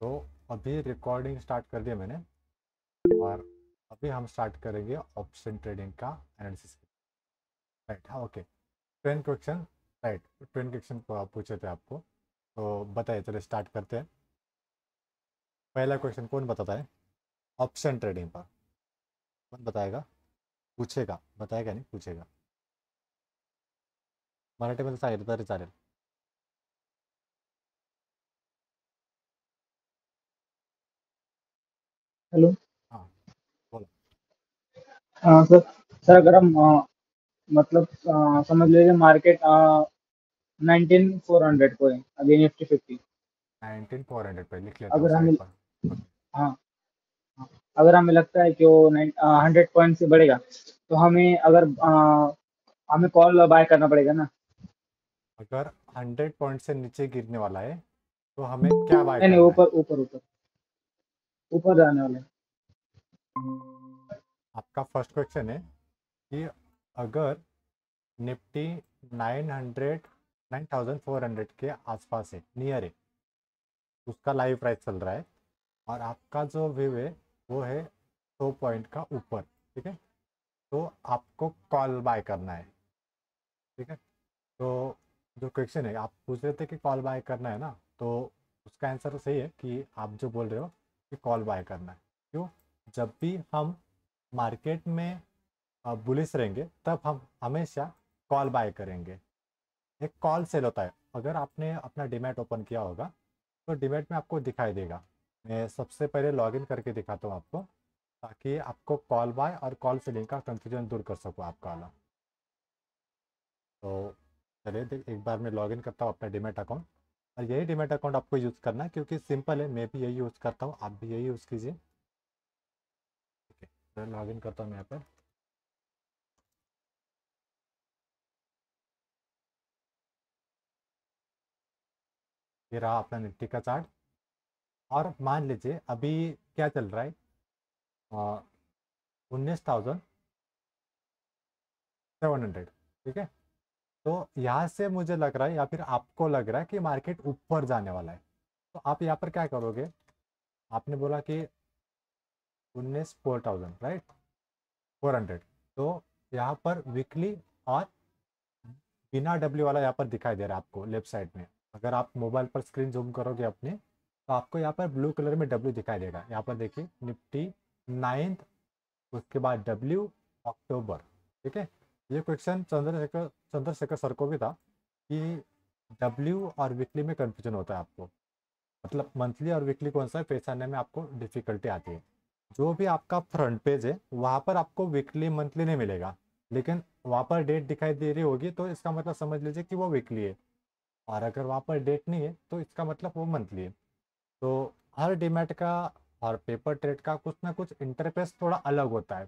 तो अभी recording start कर दिया मैंने, और अभी हम स्टार्ट करेंगे ऑप्शन ट्रेडिंग का एनालिसिस। राइट, हाँ, ओके। 10 क्वेश्चन। राइट, 10 क्वेश्चन पूछे थे आपको, तो बताइए, चलिए स्टार्ट करते हैं। पहला क्वेश्चन कौन बताता है ऑप्शन ट्रेडिंग पर? कौन बताएगा? पूछेगा, बताएगा नहीं, पूछेगा। मराठीमध्ये सांगितलं तरी चालेल. हेलो। हां, बोला. सर सर अगर हम मतलब समझ लीजिए मार्केट 19,400 को है अभी निफ्टी 50। 19,400 पे लिख लेता हूँ अगर साइड हमें पर. ओके. हाँ हाँ, अगर हमें लगता है कि वो 100 पॉइंट से बढ़ेगा तो हमें अगर हमें कॉल बाय करना पड़ेगा ना। अगर 100 पॉइंट से नीचे गिरने वाला है तो हमें क्या बाय नहीं नहीं, करना है? ऊपर ऊपर ऊपर ऊपर जाने वाले हैं। आपका फर्स्ट क्वेश्चन है कि अगर निफ्टी 900 9,400 के आसपास है, नियर है, उसका लाइव प्राइस चल रहा है, और आपका जो व्यू है वो है 100 पॉइंट का ऊपर, ठीक है, तो आपको कॉल बाय करना है. ठीक है, तो जो क्वेश्चन है, आप पूछ रहे थे कि कॉल बाय करना है ना, तो उसका आंसर तो सही है कि आप जो बोल रहे हो कि कॉल बाय करना है. क्यों? जब भी हम मार्केट में बुलिश रहेंगे तब हम हमेशा कॉल बाय करेंगे. एक कॉल सेल होता है. अगर आपने अपना डीमैट ओपन किया होगा तो डीमैट में आपको दिखाई देगा. मैं सबसे पहले लॉगिन करके दिखाता हूँ आपको, ताकि आपको कॉल बाय और कॉल सेलिंग का कंफ्यूजन दूर कर सकूँ आपका वाला. तो चलिए एक बार मैं लॉगिन करता हूँ अपना डीमैट अकाउंट. और यही डीमैट अकाउंट आपको यूज़ करना है, क्योंकि सिंपल है, मैं भी यही यूज़ करता हूँ, आप भी यही यूज़ कीजिए. ठीक है, तो लॉगिन करता हूँ मैं यहाँ पर. ये रहा अपना निफ्टी का चार्ट. और मान लीजिए अभी क्या चल रहा है, 19,700. ठीक है, तो यहाँ से मुझे लग रहा है या फिर आपको लग रहा है कि मार्केट ऊपर जाने वाला है. तो आप यहाँ पर क्या करोगे? आपने बोला कि 19,400, राइट, 400. तो यहाँ पर वीकली और बिना डब्ल्यू वाला यहाँ पर दिखाई दे रहा है आपको लेफ्ट साइड में. अगर आप मोबाइल पर स्क्रीन जूम करोगे अपने, तो आपको यहाँ पर ब्लू कलर में डब्ल्यू दिखाई देगा. यहाँ पर देखिए, निफ्टी 9th, उसके बाद डब्ल्यू, अक्टूबर. ठीक है, ये क्वेश्चन चंद्रशेखर चंद्रशेखर सर को भी था कि डब्ल्यू और वीकली में कंफ्यूजन होता है आपको, मतलब मंथली और वीकली कौन सा है पहचानने में आपको डिफिकल्टी आती है. जो भी आपका फ्रंट पेज है वहाँ पर आपको वीकली मंथली नहीं मिलेगा, लेकिन वहाँ पर डेट दिखाई दे रही होगी तो इसका मतलब समझ लीजिए कि वो वीकली है. और अगर वहाँ पर डेट नहीं है तो इसका मतलब वो मंथली है. तो हर डीमैट का और पेपर ट्रेड का कुछ ना कुछ इंटरफेस थोड़ा अलग होता है.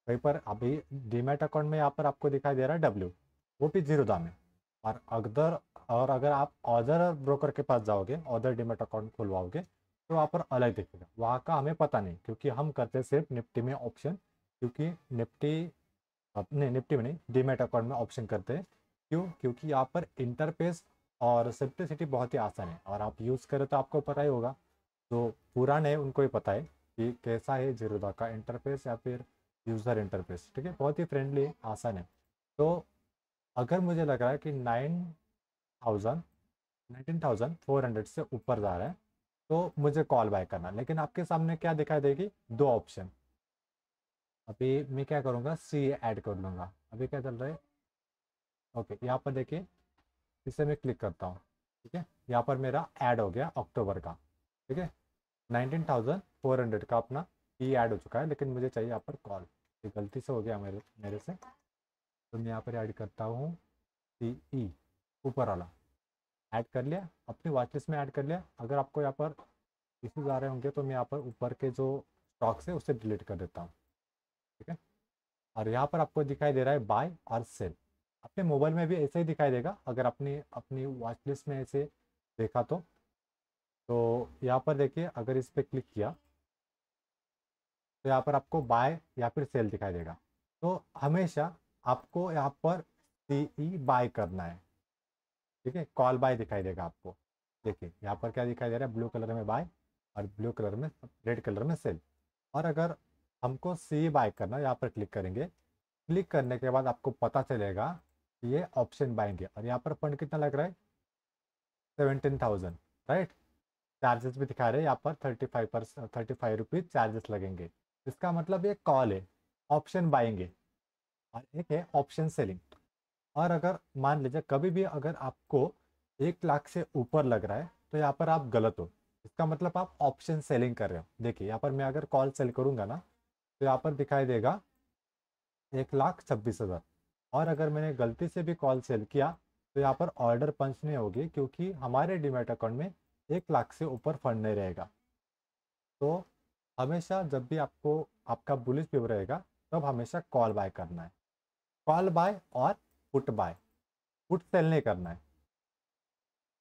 कहीं पर अभी डीमैट अकाउंट में यहाँ पर आपको दिखाई दे रहा है डब्ल्यू, वो भी जीरो दाम है. और अगर आप अदर ब्रोकर के पास जाओगे, अदर डीमैट अकाउंट खुलवाओगे, तो वहाँ पर अलग दिखेगा. वहाँ का हमें पता नहीं, क्योंकि हम करते सिर्फ निफ्टी में ऑप्शन. क्योंकि निफ्टी अपने निफ्टी में नहीं, डीमैट अकाउंट में ऑप्शन करते हैं. क्यों? क्योंकि यहाँ पर इंटरफेस और सिंप्लिसिटी बहुत ही आसान है, और आप यूज़ करें तो आपको पता ही होगा. जो पुराने हैं उनको ही पता है कि कैसा है जीरोदा का इंटरफेस या फिर यूज़र इंटरफेस. ठीक है, बहुत ही फ्रेंडली है, आसान है. तो अगर मुझे लग रहा है कि 19,400 से ऊपर जा रहा है, तो मुझे कॉल बाय करना. लेकिन आपके सामने क्या दिखाई देगी? दो ऑप्शन. अभी मैं क्या करूँगा, सी ऐड कर लूँगा. अभी क्या चल रहा है? ओके, यहाँ पर देखिए, इसे मैं क्लिक करता हूँ. ठीक है, यहाँ पर मेरा ऐड हो गया अक्टूबर का. ठीक है, 19,400 का अपना ई ऐड हो चुका है, लेकिन मुझे चाहिए यहाँ पर कॉल. ये गलती से हो गया मेरे मेरे से. तो मैं यहाँ पर ऐड करता हूँ सी ई, ऊपर वाला. ऐड कर लिया, अपनी वॉच लिस्ट में ऐड कर लिया. अगर आपको यहाँ पर इश्यूज आ रहे होंगे तो मैं यहाँ पर ऊपर के जो स्टॉक्स है उसे डिलीट कर देता हूँ. ठीक है, और यहाँ पर आपको दिखाई दे रहा है बाय और सेल. अपने मोबाइल में भी ऐसे ही दिखाई देगा, अगर अपनी अपनी वॉच लिस्ट में ऐसे देखा तो यहाँ पर देखिए, अगर इस पर क्लिक किया तो यहाँ पर आपको बाय या फिर सेल दिखाई देगा. तो हमेशा आपको यहाँ पर सी ई बाय करना है. ठीक है, कॉल बाय दिखाई देगा आपको. देखिए यहाँ पर क्या दिखाई दे रहा है, ब्लू कलर में बाय, और ब्लू कलर में, रेड कलर में सेल। और अगर हमको सी बाय करना, यहाँ पर क्लिक करेंगे। क्लिक करने के बाद आपको पता चलेगा कि ये ऑप्शन बाइंग है, और यहाँ पर फंड कितना लग रहा है, 17,000, राइट। चार्जेस भी दिखा रहे हैं यहाँ पर 35 रुपीज़ चार्जेस लगेंगे। इसका मतलब ये कॉल है, ऑप्शन बाइंग है, और एक है ऑप्शन सेलिंग। और अगर मान लीजिए कभी भी अगर आपको 1 लाख से ऊपर लग रहा है, तो यहाँ पर आप गलत हो। इसका मतलब आप ऑप्शन सेलिंग कर रहे हो। देखिए यहाँ पर मैं अगर कॉल सेल करूंगा ना, तो यहाँ पर दिखाई देगा 1,26,000। और अगर मैंने गलती से भी कॉल सेल किया, तो यहाँ पर ऑर्डर पंच नहीं होगी, क्योंकि हमारे डीमैट अकाउंट में 1 लाख से ऊपर फंड नहीं रहेगा। तो हमेशा जब भी आपको आपका बुलिश व्यू रहेगा, तब हमेशा कॉल बाय करना है। कॉल बाय और पुट बाय, पुट सेल नहीं करना है।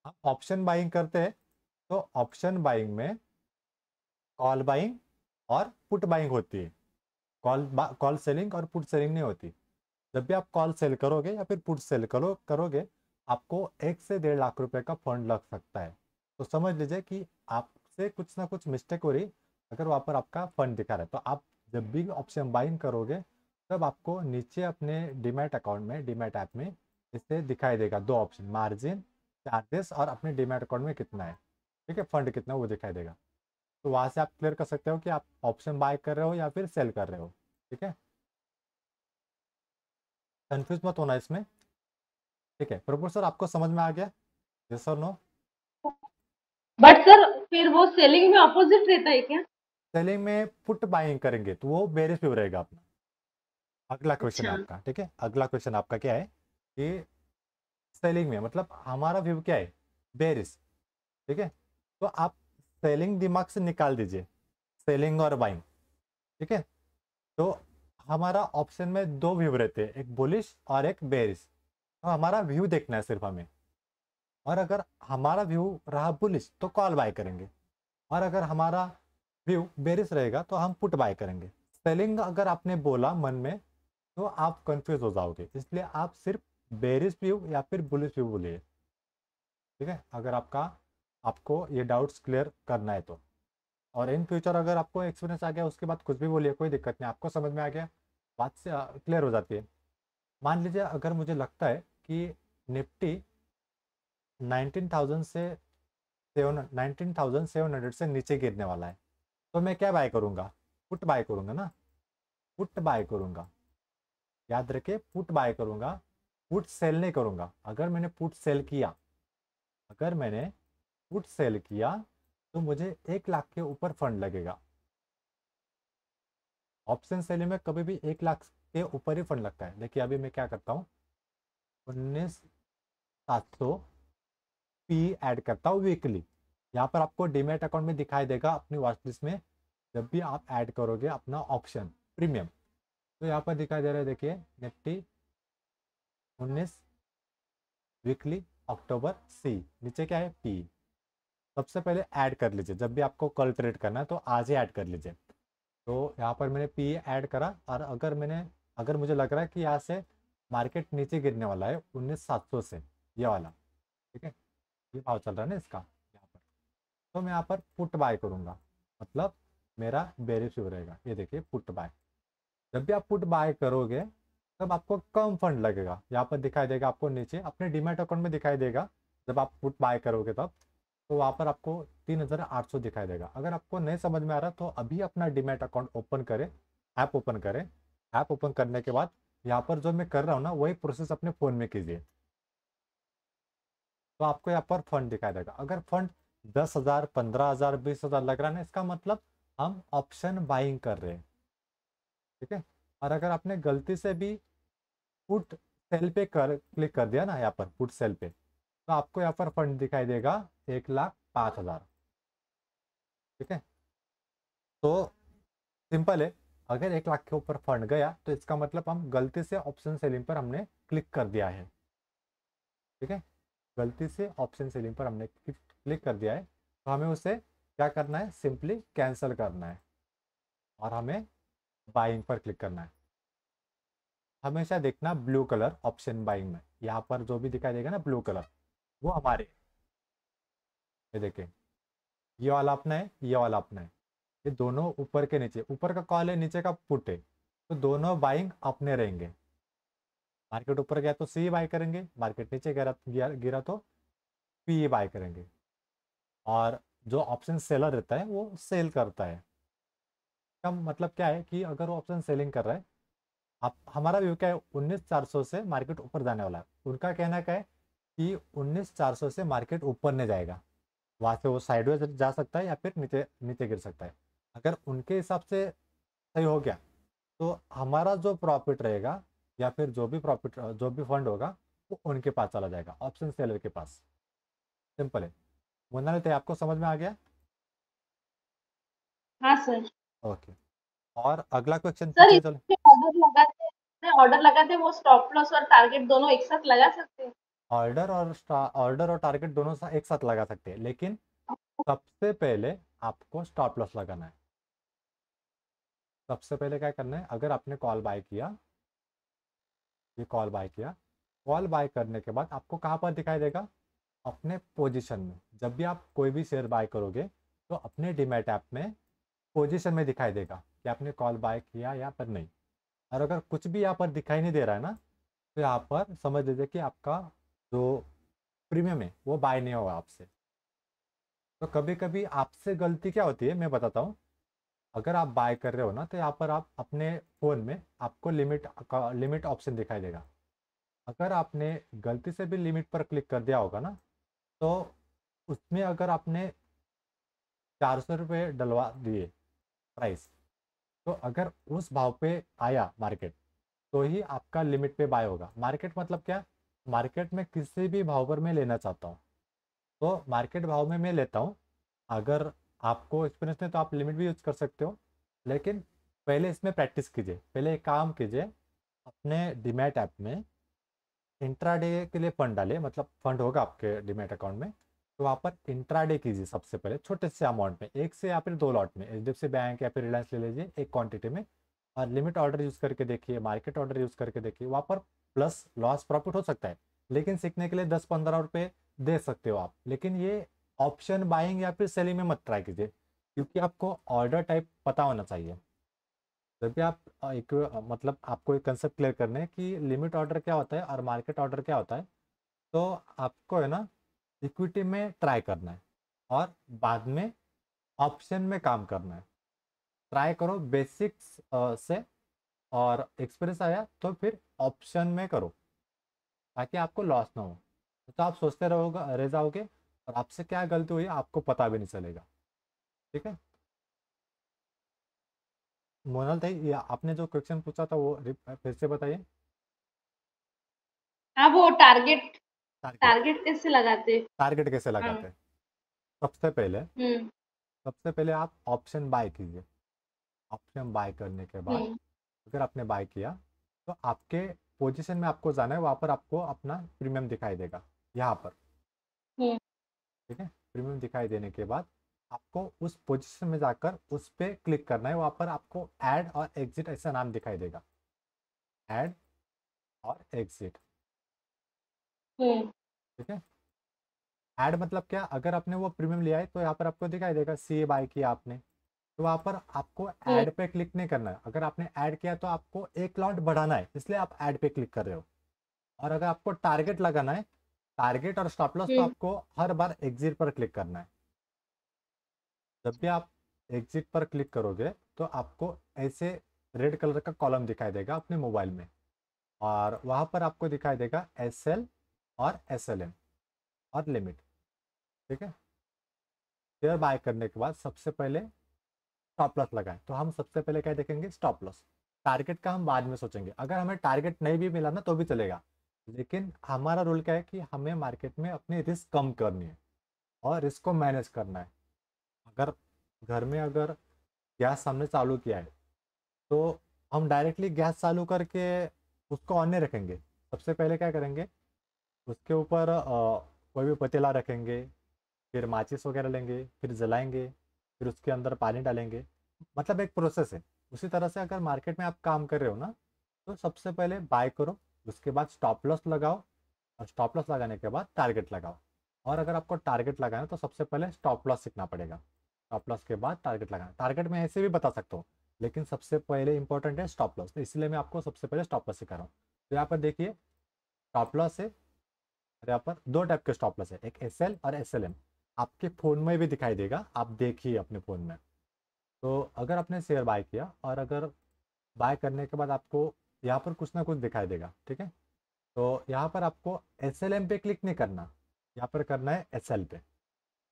हम ऑप्शन बाइंग करते हैं, तो ऑप्शन बाइंग में कॉल बाइंग और पुट बाइंग होती है। कॉल सेलिंग और पुट सेलिंग नहीं होती। जब भी आप कॉल सेल करोगे या फिर पुट सेल करोगे, आपको 1 से 1.5 लाख रुपए का फंड लग सकता है। तो समझ लीजिए कि आपसे कुछ ना कुछ मिस्टेक हो रही, अगर वहाँ पर आपका फंड दिखा रहा है। तो आप जब भी ऑप्शन बाइंग करोगे, तब आपको नीचे अपने डीमैट अकाउंट में, डीमैट ऐप में इससे दिखाई देगा 2 ऑप्शन, मार्जिन, चार्जेस, और अपने डीमैट अकाउंट में कितना है, ठीक है, फंड कितना है, वो दिखाई देगा। तो वहाँ से आप क्लियर कर सकते हो कि आप ऑप्शन बाय कर रहे हो या फिर सेल कर रहे हो, ठीक है। कंफ्यूज मत होना इसमें, ठीक है। प्रभु सर, आपको समझ में आ गया, यस और नो? बट सर फिर वो सेलिंग में अपोजिट रहता है क्या? सेलिंग में पुट बाइंग करेंगे तो वो बेरिश व्यू रहेगा अपना। अगला क्वेश्चन है अच्छा। आपका, ठीक है। अगला क्वेश्चन आपका क्या है कि सेलिंग में मतलब हमारा व्यू क्या है, बेरिश, ठीक है। तो आप सेलिंग दिमाग से निकाल दीजिए, सेलिंग और बाइंग, ठीक है। तो हमारा ऑप्शन में 2 व्यू रहते हैं, एक बुलिश और एक बेरिश। तो हमारा व्यू देखना है सिर्फ हमें। और अगर हमारा व्यू रहा बुलिश, तो कॉल बाय करेंगे। और अगर हमारा व्यू बेरिश रहेगा, तो हम पुट बाय करेंगे। सेलिंग अगर आपने बोला मन में, तो आप कंफ्यूज हो जाओगे। इसलिए आप सिर्फ बेरिश व्यू या फिर बुलिश व्यू बोलिए, ठीक है, अगर आपको ये डाउट्स क्लियर करना है तो। और इन फ्यूचर अगर आपको एक्सपीरियंस आ गया, उसके बाद कुछ भी बोलिए, कोई दिक्कत नहीं, आपको समझ में आ गया, बात से क्लियर हो जाती है। मान लीजिए अगर मुझे लगता है कि निफ्टी 19,700 से नीचे गिरने वाला है, तो मैं क्या बाय करूंगा, पुट बाय करूंगा ना, पुट बाय करूंगा। याद रखिए, पुट बाय करूंगा, पुट सेल नहीं करूंगा। अगर मैंने पुट सेल किया, तो मुझे 1 लाख के ऊपर फंड लगेगा। ऑप्शन सेलिंग में कभी भी 1 लाख के ऊपर ही फंड लगता है। देखिए अभी मैं क्या करता हूँ, 19,700 पी ऐड करता हूँ वीकली। यहाँ पर आपको डीमैट अकाउंट में दिखाई देगा अपनी वॉच लिस्ट में, जब भी आप ऐड करोगे अपना ऑप्शन प्रीमियम, तो यहाँ पर दिखाई दे रहा है, देखिए निफ्टी 19 वीकली अक्टूबर सी, नीचे क्या है पी। सबसे पहले ऐड कर लीजिए, जब भी आपको कल ट्रेड करना है तो आज ही ऐड कर लीजिए। तो यहाँ पर मैंने पी ऐड करा, और अगर मुझे लग रहा है कि यहाँ से मार्केट नीचे गिरने वाला है 19,700 से, ये वाला, ठीक है, ये भाव चल रहा है ना इसका यहाँ पर, तो मैं यहाँ पर पुट बाय करूँगा। मतलब मेरा बेरिश हो रहेगा, ये देखिए पुट बाय। जब भी आप पुट बाय करोगे, तब आपको कम फंड लगेगा। यहाँ पर दिखाई देगा आपको नीचे अपने डीमैट अकाउंट में दिखाई देगा, जब आप पुट बाय करोगे तब, तो वहाँ पर आपको 3,800 दिखाई देगा। अगर आपको नहीं समझ में आ रहा, तो अभी अपना डीमैट अकाउंट ओपन करें, ऐप ओपन करें। ऐप ओपन करने के बाद यहाँ पर जो मैं कर रहा हूँ ना, वही प्रोसेस अपने फ़ोन में कीजिए, तो आपको यहाँ पर फंड दिखाई देगा। अगर फंड 10,000, 15,000, 20,000 लग रहा है ना, इसका मतलब हम ऑप्शन बाइंग कर रहे हैं, ठीक है। और अगर आपने गलती से भी पुट सेल पे क्लिक कर दिया ना, यहाँ पर पुट सेल पे, तो आपको यहाँ पर फंड दिखाई देगा 1,05,000, ठीक है। तो सिंपल है, अगर 1 लाख के ऊपर फंड गया, तो इसका मतलब हम गलती से ऑप्शन सेलिंग पर हमने क्लिक कर दिया है, ठीक है। गलती से ऑप्शन सेलिंग पर हमने क्लिक कर दिया है, तो हमें उसे क्या करना है, सिंपली कैंसिल करना है, और हमें बाइंग पर क्लिक करना है। हमेशा देखना ब्लू कलर ऑप्शन बाइंग में, यहाँ पर जो भी दिखाई देगा ना ब्लू कलर, वो हमारे, ये देखें, ये वाला अपना है, ये वाला अपना है, ये दोनों ऊपर के नीचे, ऊपर का कॉल है, नीचे का पुट है, तो दोनों बाइंग अपने रहेंगे। मार्केट ऊपर गया तो सी बाय करेंगे, मार्केट नीचे गिरा गिरा तो पी बाय करेंगे। और जो ऑप्शन सेलर रहता है वो सेल करता है। का मतलब क्या है कि अगर वो ऑप्शन सेलिंग कर रहा है, आप हमारा व्यू क्या है, 19,400 से मार्केट ऊपर जाने वाला है। उनका कहना क्या है कि 19,400 से मार्केट ऊपर नहीं जाएगा, वहाँ से वो साइडवेज जा सकता है या फिर नीचे नीचे गिर सकता है। अगर उनके हिसाब से सही हो गया तो हमारा जो प्रॉफिट रहेगा या फिर जो भी प्रॉफिट जो भी फंड होगा वो उनके पास चला जाएगा, ऑप्शन सेलर के पास। सिंपल है। मुन्ना तो आपको समझ में आ गया? हाँ सर। ओके, और अगला क्वेश्चन सर पूछिए चलो। इसमें ऑर्डर लगाते हैं वो स्टॉप लॉस और टारगेट दोनों एक साथ लगा सकते हैं? ऑर्डर और टारगेट दोनों एक साथ लगा सकते हैं, लेकिन सबसे पहले आपको स्टॉप लॉस लगाना है। सबसे पहले क्या करना है, अगर आपने कॉल बाय किया, ये कॉल बाय किया, कॉल बाय करने के बाद आपको कहाँ पर दिखाई देगा, अपने पोजीशन में। जब भी आप कोई भी शेयर बाय करोगे तो अपने डीमैट ऐप में पोजीशन में दिखाई देगा कि आपने कॉल बाय किया या फिर नहीं। और अगर कुछ भी यहाँ पर दिखाई नहीं दे रहा है ना, तो यहाँ पर समझ लीजिए कि आपका जो प्रीमियम है वो बाय नहीं होगा आपसे। तो कभी कभी आपसे गलती क्या होती है मैं बताता हूँ। अगर आप बाय कर रहे हो ना, तो यहाँ पर आप अपने फ़ोन में आपको लिमिट ऑप्शन दिखाई देगा। अगर आपने गलती से भी लिमिट पर क्लिक कर दिया होगा ना, तो उसमें अगर आपने 400 रुपये डलवा दिए प्राइस, तो अगर उस भाव पे आया मार्केट तो ही आपका लिमिट पे बाय होगा। मार्केट मतलब क्या, मार्केट में किसी भी भाव पर मैं लेना चाहता हूँ तो मार्केट भाव में मैं लेता हूँ। अगर आपको एक्सपीरियंस नहीं तो आप लिमिट भी यूज कर सकते हो, लेकिन पहले इसमें प्रैक्टिस कीजिए। पहले एक काम कीजिए, अपने डीमैट ऐप में इंट्राडे के लिए फंड डालिए, मतलब फंड होगा आपके डीमैट अकाउंट में, तो वहाँ पर इंट्राडे कीजिए सबसे पहले छोटे से अमाउंट में, एक से या फिर दो लॉट में, एचडीएफसी बैंक या फिर रिलायंस ले लीजिए एक क्वांटिटी में। और लिमिट ऑर्डर यूज़ करके देखिए, मार्केट ऑर्डर यूज़ करके देखिए, वहाँ पर प्लस लॉस प्रॉफिट हो सकता है। लेकिन सीखने के लिए 10-15 रुपये दे सकते हो आप, लेकिन ये ऑप्शन बाइंग या फिर सेलिंग में मत ट्राई कीजिए, क्योंकि आपको ऑर्डर टाइप पता होना चाहिए। जब भी आप एक मतलब आपको एक कंसेप्ट क्लियर करना है कि लिमिट ऑर्डर क्या होता है और मार्केट ऑर्डर क्या होता है, तो आपको है ना इक्विटी में ट्राई करना है और बाद में ऑप्शन में काम करना है। ट्राई करो बेसिक्स से, और एक्सपीरियंस आया तो फिर ऑप्शन में करो, ताकि आपको लॉस ना हो। तो आप सोचते रहोगे रह जाओगे और आपसे क्या गलती हुई आपको पता भी नहीं चलेगा। ठीक है मोनल भाई, ये आपने जो क्वेश्चन पूछा था वो फिर से बताइए। हाँ वो टारगेट टारगेट, टारगेट कैसे लगाते हैं? टारगेट कैसे हाँ। लगाते हैं? सबसे पहले हम्म। सबसे पहले आप ऑप्शन बाय कीजिए। ऑप्शन बाय करने के बाद हम्म। अगर आपने बाय किया तो आपके पोजीशन में आपको जाना है, वहाँ पर आपको अपना प्रीमियम दिखाई देगा यहाँ पर। हम्म। ठीक है, प्रीमियम दिखाई देने के बाद आपको उस पोजीशन में जाकर उस पर क्लिक करना है। वहाँ पर आपको ऐड और एग्जिट ऐसा नाम दिखाई देगा, ऐड और एग्जिट। हम्म। ठीक है, ऐड मतलब क्या, अगर आपने वो प्रीमियम लिया है तो यहाँ पर आपको दिखाई देगा सी बाय किया आपने, तो वहाँ पर आपको हम्म। ऐड पे क्लिक नहीं करना है। अगर आपने ऐड किया तो आपको एक लॉट बढ़ाना है, इसलिए आप ऐड पे क्लिक कर रहे हो। और अगर आपको टारगेट लगाना है, टारगेट और स्टॉप लॉस, तो हम्म। आपको हर बार एग्जिट पर क्लिक करना है। जब भी आप एग्जिट पर क्लिक करोगे तो आपको ऐसे रेड कलर का कॉलम दिखाई देगा अपने मोबाइल में, और वहाँ पर आपको दिखाई देगा SL और SLM और लिमिट। ठीक है, शेयर बाय करने के बाद सबसे पहले स्टॉप लॉस लगाएं, तो हम सबसे पहले क्या देखेंगे, स्टॉप लॉस। टारगेट का हम बाद में सोचेंगे, अगर हमें टारगेट नहीं भी मिला ना तो भी चलेगा, लेकिन हमारा रूल क्या है कि हमें मार्केट में अपनी रिस्क कम करनी है और रिस्क को मैनेज करना है। अगर घर में अगर गैस हमने चालू किया है तो हम डायरेक्टली गैस चालू करके उसको ऑन नहीं रखेंगे। सबसे पहले क्या करेंगे, उसके ऊपर कोई भी पतीला रखेंगे, फिर माचिस वगैरह लेंगे, फिर जलाएंगे, फिर उसके अंदर पानी डालेंगे। मतलब एक प्रोसेस है। उसी तरह से अगर मार्केट में आप काम कर रहे हो ना, तो सबसे पहले बाय करो, उसके बाद स्टॉप लॉस लगाओ, और स्टॉप लॉस लगाने के बाद टारगेट लगाओ, और अगर आपको टारगेट लगाना है तो सबसे पहले स्टॉप लॉस सीखना पड़ेगा। स्टॉप लॉस के बाद टारगेट लगाना। टारगेट मैं ऐसे भी बता सकता हूँ, लेकिन सबसे पहले इंपॉर्टेंट है स्टॉप लॉस, तो इसलिए मैं आपको सबसे पहले स्टॉप लॉस सिखा रहा हूँ। तो यहाँ पर देखिए स्टॉप लॉस है, और यहाँ पर दो टाइप के स्टॉप लॉस है, एक SL और SLM। आपके फ़ोन में भी दिखाई देगा, आप देखिए अपने फ़ोन में। तो अगर आपने शेयर बाय किया और अगर बाय करने के बाद आपको यहाँ पर कुछ ना कुछ दिखाई देगा, ठीक है, तो यहाँ पर आपको SLM पे क्लिक नहीं करना, यहाँ पर करना है SL पे।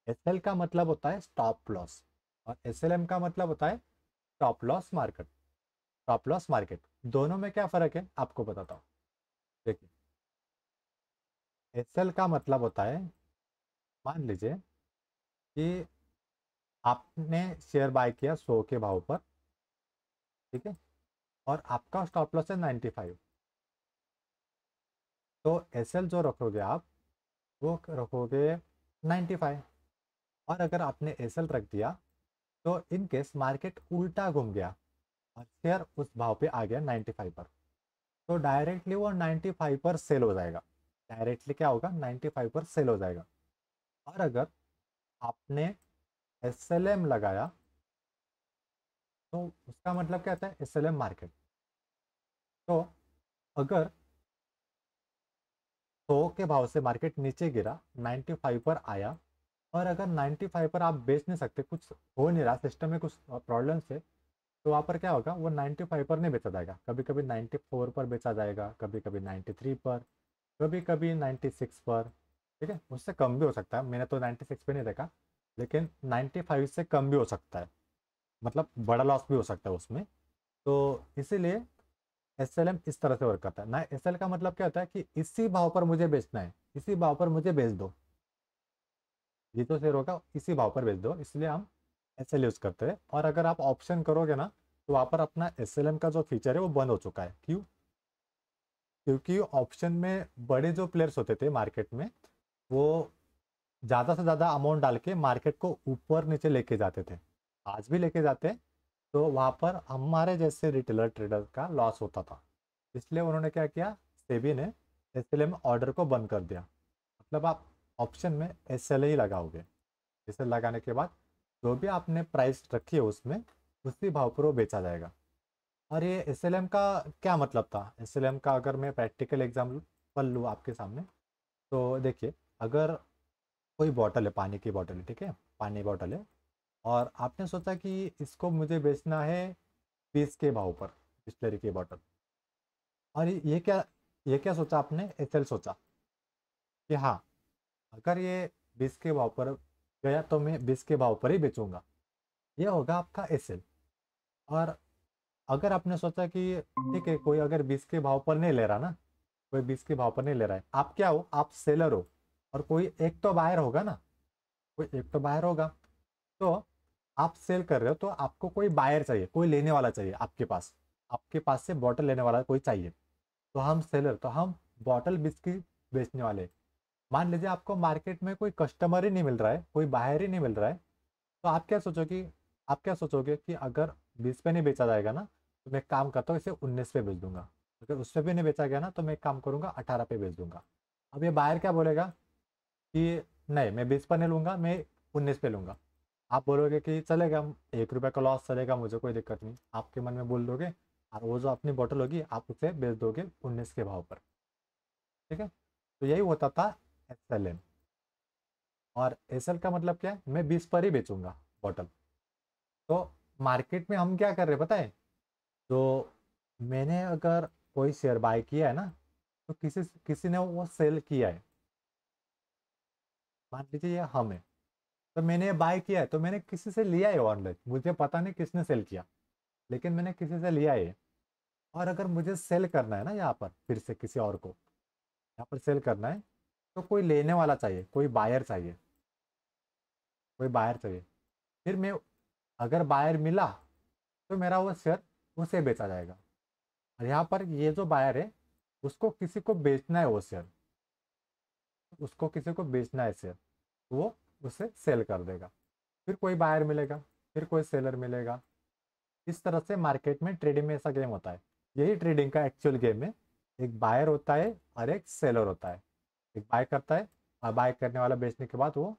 SL का मतलब होता है स्टॉप लॉस और SLM का मतलब होता है stop loss market. Stop loss market दोनों में क्या फ़र्क है आपको बताता हूँ। देखिए SL का मतलब होता है, मान लीजिए कि आपने शेयर बाय किया 100 के भाव पर, ठीक है, और आपका स्टॉप लॉस है 95, तो SL जो रखोगे आप वो रखोगे 95। और अगर आपने SL रख दिया तो इन केस मार्केट उल्टा घूम गया और शेयर उस भाव पे आ गया 95 पर, तो डायरेक्टली वो 95 पर सेल हो जाएगा। डायरेक्टली क्या होगा, 95 पर सेल हो जाएगा। और अगर आपने SLM लगाया तो उसका मतलब क्या होता है, SLM मार्केट। तो अगर 100 के भाव से मार्केट नीचे गिरा, 95 पर आया, और अगर 95 पर आप बेच नहीं सकते, कुछ हो नहीं रहा, सिस्टम में कुछ प्रॉब्लम से, तो वहाँ पर क्या होगा, वो 95 पर नहीं बेचा जाएगा, कभी कभी 94 पर बेचा जाएगा, कभी कभी 93 पर, कभी कभी 96 पर, ठीक है, उससे कम भी हो सकता है। मैंने तो 96 पे नहीं देखा, लेकिन 95 से कम भी हो सकता है, मतलब बड़ा लॉस भी हो सकता है उसमें। तो इसीलिए SLM इस तरह से वर्क करता है ना। SL का मतलब क्या होता है कि इसी भाव पर मुझे बेचना है, इसी भाव पर मुझे बेच दो, ये तो शेयर होगा, इसी भाव पर बेच दो, इसलिए हम SL यूज़ करते हैं। और अगर आप ऑप्शन करोगे ना, तो वहाँ पर अपना SLM का जो फीचर है वो बंद हो चुका है। क्यों? क्योंकि ऑप्शन में बड़े जो प्लेयर्स होते थे मार्केट में, वो ज़्यादा से ज़्यादा अमाउंट डाल के मार्केट को ऊपर नीचे लेके जाते थे, आज भी लेके जाते हैं। तो वहाँ पर हमारे जैसे रिटेलर ट्रेडर का लॉस होता था, इसलिए उन्होंने क्या किया, सेबी ने SLM ऑर्डर को बंद कर दिया। मतलब आप ऑप्शन में SL ही लगाओगे, इसे लगाने के बाद जो भी आपने प्राइस रखी है उसमें उसी भाव पर वो बेचा जाएगा। और ये SLM का क्या मतलब था, SLM का अगर मैं प्रैक्टिकल एग्जाम्पल लूँ आपके सामने, तो देखिए अगर कोई बॉटल है, पानी की बॉटल है, ठीक है, पानी बॉटल है, और आपने सोचा कि इसको मुझे बेचना है 20 के भाव पर, बिस्लरी की बॉटल। और ये क्या सोचा आपने, SL सोचा कि हाँ, अगर ये 20 के भाव पर गया तो मैं 20 के भाव पर ही बेचूंगा, ये होगा आपका SL। और अगर आपने सोचा कि ठीक है, कोई अगर 20 के भाव पर नहीं ले रहा ना, कोई 20 के भाव पर नहीं ले रहा है, आप क्या हो, आप सेलर हो, और कोई एक तो बायर होगा ना, कोई एक तो बायर होगा, तो आप सेल कर रहे हो तो आपको कोई बायर चाहिए, कोई लेने वाला चाहिए आपके पास से बॉटल लेने वाला कोई चाहिए। तो हम सेलर, तो हम बॉटल बिस्किट बेचने वाले। मान लीजिए आपको मार्केट में कोई कस्टमर ही नहीं मिल रहा है, कोई बायर ही नहीं मिल रहा है, तो आप क्या सोचोगे कि अगर 20 पे नहीं बेचा जाएगा ना, तो मैं एक काम करता हूँ, इसे 19 पे बेच दूंगा। अगर उस पर भी नहीं बेचा गया ना, तो मैं एक काम करूंगा, 18 पे बेच दूंगा। अब ये बायर क्या बोलेगा कि नहीं, मैं 20 पर नहीं लूंगा, मैं 19 पे लूंगा। आप बोलोगे कि चलेगा, 1 रुपये का लॉस चलेगा, मुझे कोई दिक्कत नहीं, आपके मन में बोल दोगे, और वो जो अपनी बोतल होगी आप उसे बेच दोगे 19 के भाव पर, ठीक है। तो यही होता था SLM। और SL का मतलब क्या है, मैं 20 पर ही बेचूंगा बॉटल। तो मार्केट में हम क्या कर रहे हैं पता है, तो मैंने अगर कोई शेयर बाय किया है ना, तो किसी किसी ने वो सेल किया है, मान लीजिए ये हम है, तो मैंने ये बाय किया है, तो मैंने किसी से लिया है ऑनलाइन, मुझे पता नहीं किसने सेल किया, लेकिन मैंने किसी से लिया है। और अगर मुझे सेल करना है ना, यहाँ पर फिर से किसी और को यहाँ पर सेल करना है, तो कोई लेने वाला चाहिए, कोई बायर चाहिए। फिर मैं, अगर बायर मिला तो मेरा वो शेयर उसे बेचा जाएगा। और यहाँ पर ये जो बायर है, उसको किसी को बेचना है वो शेयर, उसको किसी को बेचना है शेयर, वो उसे सेल कर देगा। फिर कोई बायर मिलेगा, फिर कोई सेलर मिलेगा। इस तरह से मार्केट में ट्रेडिंग में ऐसा गेम होता है। यही ट्रेडिंग का एक्चुअल गेम है। एक बायर होता है और एक सेलर होता है, एक बाय करता है और बाय करने वाला बेचने के बाद वो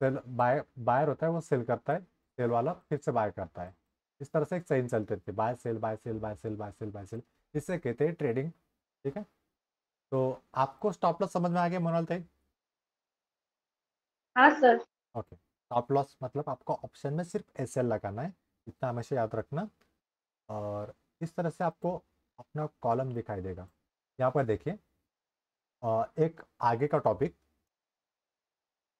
सेल बायर होता है, वो सेल करता है, सेल वाला फिर से बाय करता है। इस तरह से एक चेन चलती रहती है, buy sell buy sell buy sell buy sell buy sell. इससे कहते हैं ट्रेडिंग। ठीक है, तो आपको स्टॉप लॉस समझ में आ गया मोनाल भाई? हाँ सर। ओके, स्टॉप लॉस मतलब आपको ऑप्शन में सिर्फ एसएल लगाना है, इतना हमेशा याद रखना। और इस तरह से आपको अपना कॉलम दिखाई देगा। यहाँ पर देखिए, एक आगे का टॉपिक,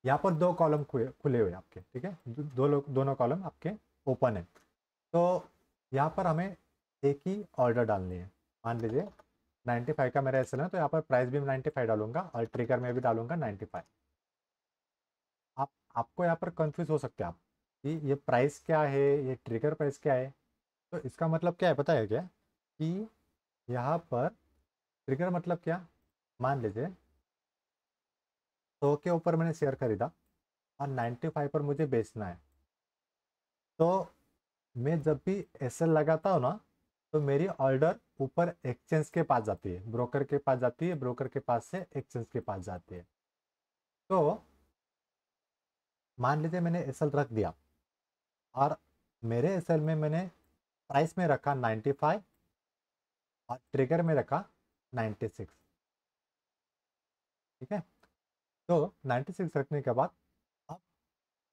यहाँ पर दो कॉलम खुले हुए हैं आपके। ठीक है, दोनों कॉलम आपके ओपन है। तो यहाँ पर हमें एक ही ऑर्डर डालनी है। मान लीजिए 95 का मेरा एसएल है, तो यहाँ पर प्राइस भी 95 डालूंगा और ट्रिगर में भी डालूंगा 95। आपको यहाँ पर कंफ्यूज हो सकते हैं आप कि ये प्राइस क्या है, ये ट्रिगर प्राइस क्या है। तो इसका मतलब क्या है पता है क्या, कि यहाँ पर ट्रिगर मतलब क्या, मान लीजिए 100 के ऊपर मैंने शेयर खरीदा और 95 पर मुझे बेचना है। तो मैं जब भी एसएल लगाता हूँ ना, तो मेरी ऑर्डर ऊपर एक्सचेंज के पास जाती है, ब्रोकर के पास जाती है, ब्रोकर के पास से एक्सचेंज के पास जाती है। तो मान लीजिए मैंने एसएल रख दिया और मेरे एसएल में मैंने प्राइस में रखा 95 और ट्रिगर में रखा 96। ठीक है, तो 96 रखने के बाद अब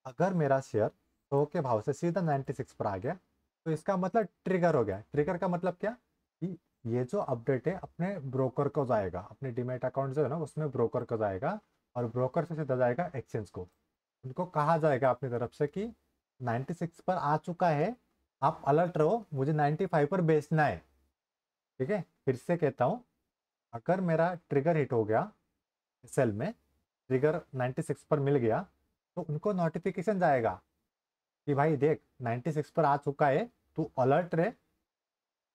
अगर मेरा शेयर 100 के भाव से सीधा 96 पर आ गया, तो इसका मतलब ट्रिगर हो गया। ट्रिगर का मतलब क्या, कि ये जो अपडेट है अपने ब्रोकर को जाएगा, अपने डीमैट अकाउंट जो है ना उसमें ब्रोकर को जाएगा, और ब्रोकर से सीधा जाएगा एक्सचेंज को। उनको कहा जाएगा अपनी तरफ से कि 96 पर आ चुका है, आप अलर्ट रहो, मुझे 95 पर बेचना है। ठीक है, फिर से कहता हूँ, अगर मेरा ट्रिगर हिट हो गया सेल में, ट्रिगर 96 पर मिल गया, तो उनको नोटिफिकेशन जाएगा कि भाई देख 96 पर आ चुका है, तू अलर्ट रहे,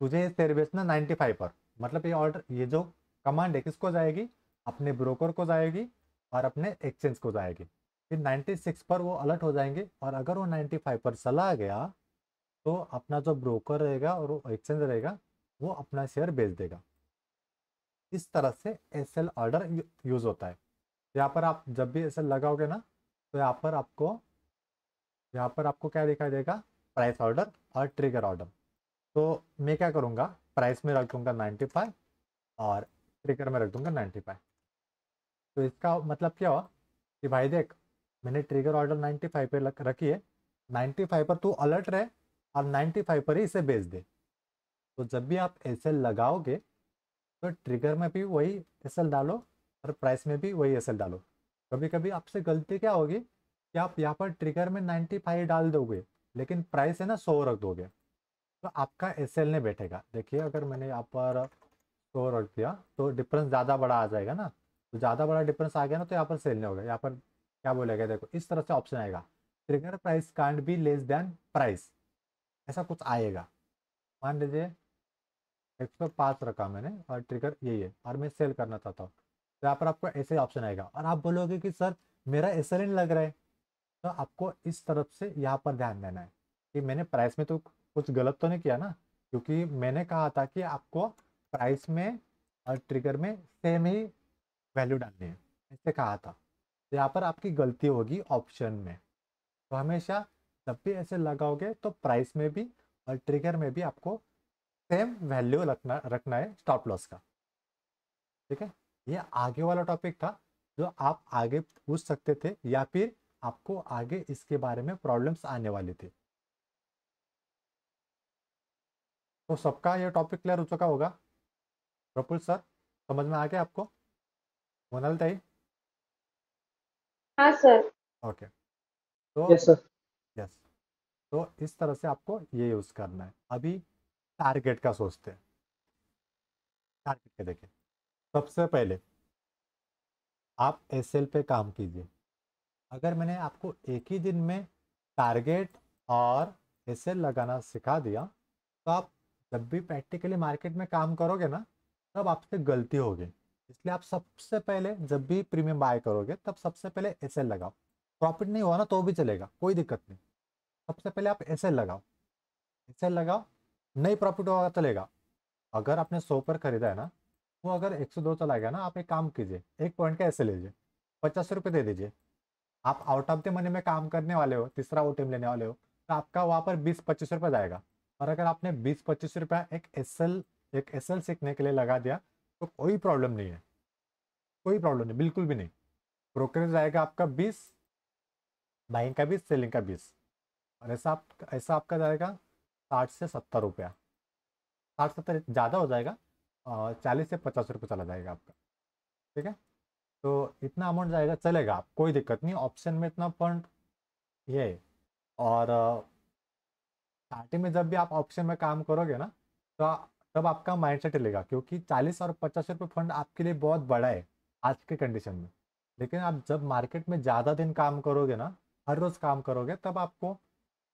तुझे ये शेयर बेचना 95 पर। मतलब ये ऑर्डर, ये जो कमांड है किसको जाएगी, अपने ब्रोकर को जाएगी और अपने एक्सचेंज को जाएगी। फिर 96 पर वो अलर्ट हो जाएंगे, और अगर वो 95 पर चला गया, तो अपना जो ब्रोकर रहेगा और वो एक्सचेंज रहेगा, वो अपना शेयर बेच देगा। इस तरह से एसएल ऑर्डर यूज होता है। यहाँ पर आप जब भी एसएल लगाओगे ना, तो यहाँ पर आपको क्या दिखाई देगा, प्राइस ऑर्डर और ट्रिगर ऑर्डर। तो मैं क्या करूँगा, प्राइस में रख दूंगा 95 और ट्रिगर में रख दूंगा 95। तो इसका मतलब क्या हुआ, कि भाई देख मैंने ट्रिगर ऑर्डर 95 पे रखी है, 95 पर तू अलर्ट रहे और 95 पर ही इसे बेच दे। तो जब भी आप एसएल लगाओगे, तो ट्रिगर में भी वही एसएल डालो और प्राइस में भी वही एसएल डालो। कभी कभी आपसे गलती क्या होगी, कि आप यहाँ पर ट्रिगर में 95 डाल दोगे, लेकिन प्राइस है ना 100 रख दोगे, तो आपका एसएल नहीं बैठेगा। देखिए अगर मैंने यहाँ पर 100 रख दिया, तो डिफरेंस ज़्यादा बड़ा आ जाएगा ना, तो ज़्यादा बड़ा डिफरेंस आ गया ना, तो यहाँ पर सेल नहीं होगा। यहाँ पर क्या बोलेगा, देखो इस तरह से ऑप्शन आएगा, trigger price can't be less than price, ऐसा कुछ आएगा। मान लीजिए 105 रखा मैंने और ट्रिगर यही है और मैं सेल करना चाहता हूँ, तो यहाँ पर आपको ऐसे ऑप्शन आएगा, और आप बोलोगे कि सर मेरा एसएल नहीं लग रहा है। तो आपको इस तरफ से यहाँ पर ध्यान देना है कि मैंने प्राइस में तो कुछ गलत तो नहीं किया ना, क्योंकि मैंने कहा था कि आपको प्राइस में और ट्रिगर में सेम ही वैल्यू डालनी है, ऐसे कहा था। तो यहाँ पर आपकी गलती होगी ऑप्शन में। तो हमेशा जब भी ऐसे लगाओगे, तो प्राइस में भी और ट्रिगर में भी आपको सेम वैल्यू रखना है स्टॉप लॉस का। ठीक है, ये आगे वाला टॉपिक था जो आप आगे पूछ सकते थे, या फिर आपको आगे इसके बारे में प्रॉब्लम्स आने वाली थी। तो सबका ये टॉपिक क्लियर हो चुका होगा। प्रफुल्ल सर, समझ में आ गया आपको? मोनाल ताई? हाँ सर। ओके, तो यस सर। यस, तो इस तरह से आपको ये यूज करना है। अभी टारगेट का सोचते हैं। टारगेट के देखिए, सबसे पहले आप एसएल पे काम कीजिए। अगर मैंने आपको एक ही दिन में टारगेट और एसएल लगाना सिखा दिया, तो आप जब भी प्रैक्टिकली मार्केट में काम करोगे ना, तब आपसे गलती होगी। इसलिए आप सबसे पहले जब भी प्रीमियम बाय करोगे, तब सबसे पहले एसएल लगाओ। प्रॉफिट नहीं हुआ ना तो भी चलेगा, कोई दिक्कत नहीं। सबसे पहले आप एसएल लगाओ, एसएल लगाओ। नहीं प्रॉफिट होगा चलेगा। अगर आपने 100 पर खरीदा है ना, वो अगर 102 चला गया ना, आप एक काम कीजिए, 1 पॉइंट का एसएल लीजिए, ₹50 दे दीजिए। आप आउट ऑफ द मनी में काम करने वाले हो, तीसरा ओटीएम लेने वाले हो, तो आपका वहाँ पर 20-25 रुपये जाएगा। और अगर आपने 20-25 रुपया एक एसएल सीखने के लिए लगा दिया तो कोई प्रॉब्लम नहीं है, कोई प्रॉब्लम नहीं, बिल्कुल भी नहीं। ब्रोकरेज आएगा आपका 20, बाइंग का 20, सेलिंग का 20, और ऐसा आपका जाएगा 60 से 70 रुपया। 60-70 ज़्यादा हो जाएगा, 40 से 50 रुपये चला जाएगा आपका। ठीक है, तो इतना अमाउंट जाएगा, चलेगा, आप कोई दिक्कत नहीं, ऑप्शन में इतना फंड ये है। और स्टार्टिंग में जब भी आप ऑप्शन में काम करोगे ना, तो तब आपका माइंडसेट हिलेगा, क्योंकि 40 और 50 रुपये फंड आपके लिए बहुत बड़ा है आज के कंडीशन में। लेकिन आप जब मार्केट में ज़्यादा दिन काम करोगे ना, हर रोज़ काम करोगे, तब आपको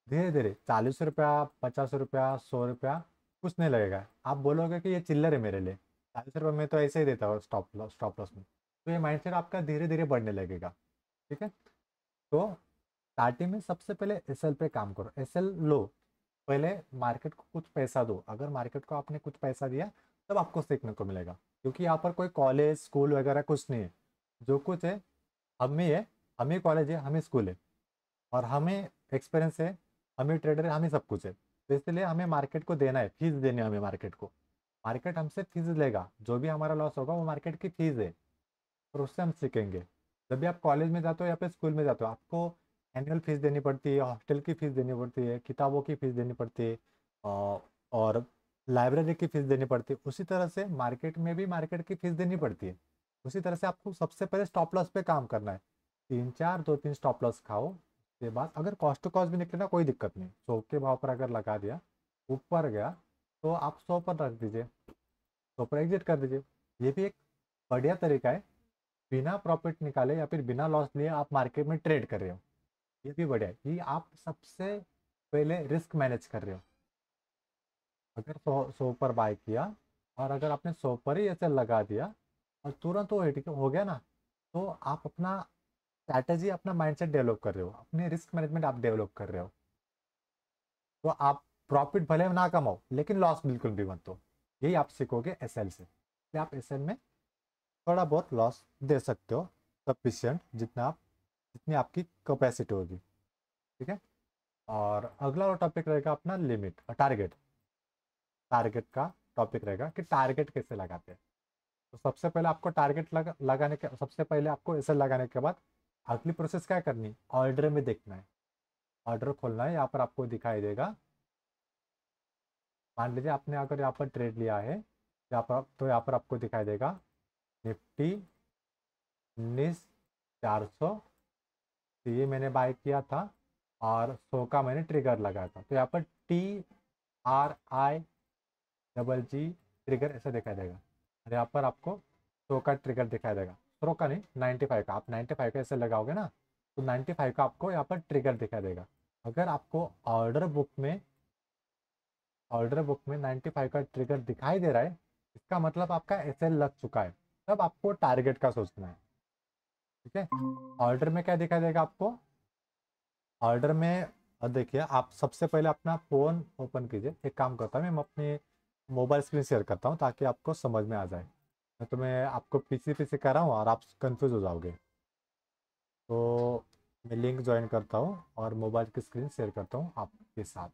धीरे धीरे 40 रुपया, 50 रुपया, 100 रुपया कुछ नहीं लगेगा। आप बोलोगे कि ये चिल्लर है मेरे लिए, 40 रुपये में तो ऐसे ही देता हूँ स्टॉप लॉस में। तो ये माइंडसेट आपका धीरे धीरे बढ़ने लगेगा। ठीक है, तो स्टार्टिंग में सबसे पहले एसएल पे काम करो, एसएल लो, पहले मार्केट को कुछ पैसा दो। अगर मार्केट को आपने कुछ पैसा दिया तब आपको सीखने को मिलेगा, क्योंकि यहाँ पर कोई कॉलेज स्कूल वगैरह कुछ नहीं है। जो कुछ है हम ही है, हम ही कॉलेज है, हम ही स्कूल है, और हमें एक्सपीरियंस है, हम ही ट्रेडर है, हम ही सब कुछ है। तो इसलिए हमें मार्केट को देना है, फीस देनी है हमें मार्केट को। मार्केट हमसे फीस लेगा, जो भी हमारा लॉस होगा वो मार्केट की फीस है, और उससे हम सीखेंगे। जब भी आप कॉलेज में जाते हो या फिर स्कूल में जाते हो, आपको एनुअल फीस देनी पड़ती है, हॉस्टल की फ़ीस देनी पड़ती है, किताबों की फ़ीस देनी पड़ती है, और लाइब्रेरी की फ़ीस देनी पड़ती है। उसी तरह से मार्केट में भी मार्केट की फ़ीस देनी पड़ती है। उसी तरह से आपको सबसे पहले स्टॉप लॉस पे काम करना है। 2-3 स्टॉप लॉस खाओ, उसके बाद अगर कॉस्ट टू कॉस्ट भी निकले ना, कोई दिक्कत नहीं, 100 के भाव पर अगर लगा दिया, ऊपर गया तो आप 100 पर रख दीजिए, 100 पर एग्जिट कर दीजिए। ये भी एक बढ़िया तरीका है, बिना प्रॉफिट निकाले या फिर बिना लॉस लिए आप मार्केट में ट्रेड कर रहे हो, ये भी बढ़िया है। ये आप सबसे पहले रिस्क मैनेज कर रहे हो। अगर 100 पर बाय किया, और अगर आपने 100 पर ही ऐसे लगा दिया और तुरंत वो हिट हो गया ना, तो आप अपना स्ट्रैटेजी, अपना माइंडसेट डेवलप कर रहे हो, अपने रिस्क मैनेजमेंट आप डेवलप कर रहे हो। तो आप प्रॉफिट भले ना कमाओ, लेकिन लॉस बिल्कुल भी मत हो। यही आप सीखोगे एसएल से। इसलिए आप एसएल में थोड़ा बहुत लॉस दे सकते हो, सफिशियंट जितनी आपकी कैपेसिटी होगी। ठीक है, और अगला टॉपिक रहेगा अपना लिमिट और टारगेट। टारगेट का टॉपिक रहेगा कि टारगेट कैसे लगाते हैं। तो सबसे पहले आपको टारगेट लगाने के, सबसे पहले आपको ऐसे लगाने के बाद अगली प्रोसेस क्या करनी, ऑर्डर में देखना है, ऑर्डर खोलना है। यहाँ पर आपको दिखाई देगा, मान लीजिए आपने अगर यहाँ पर ट्रेड लिया है यहाँ पर, तो यहाँ पर आपको दिखाई देगा निफ्टी 19,400, तो ये मैंने बाय किया था, और 100 का मैंने ट्रिगर लगाया था। तो यहाँ पर TRIGG ट्रिगर ऐसा दिखाई देगा, और यहाँ पर आपको 100 का ट्रिगर दिखाई देगा। 100 का नहीं, 95 का। आप 95 का ऐसे लगाओगे ना, तो 95 का आपको यहाँ पर ट्रिगर दिखाई देगा। अगर आपको ऑर्डर बुक में 95 का ट्रिगर दिखाई दे रहा है, इसका मतलब आपका एसएल लग चुका है। तब आपको टारगेट का सोचना है। ठीक है, ऑर्डर में क्या दिखाई देगा आपको, ऑर्डर में देखिए, आप सबसे पहले अपना फ़ोन ओपन कीजिए। एक काम करता हूँ, मैं अपनी मोबाइल स्क्रीन शेयर करता हूँ ताकि आपको समझ में आ जाए। तो मैं आपको पीसी कर रहा हूँ और आप कंफ्यूज हो जाओगे। तो मैं लिंक ज्वाइन करता हूँ और मोबाइल की स्क्रीन शेयर करता हूँ आपके साथ।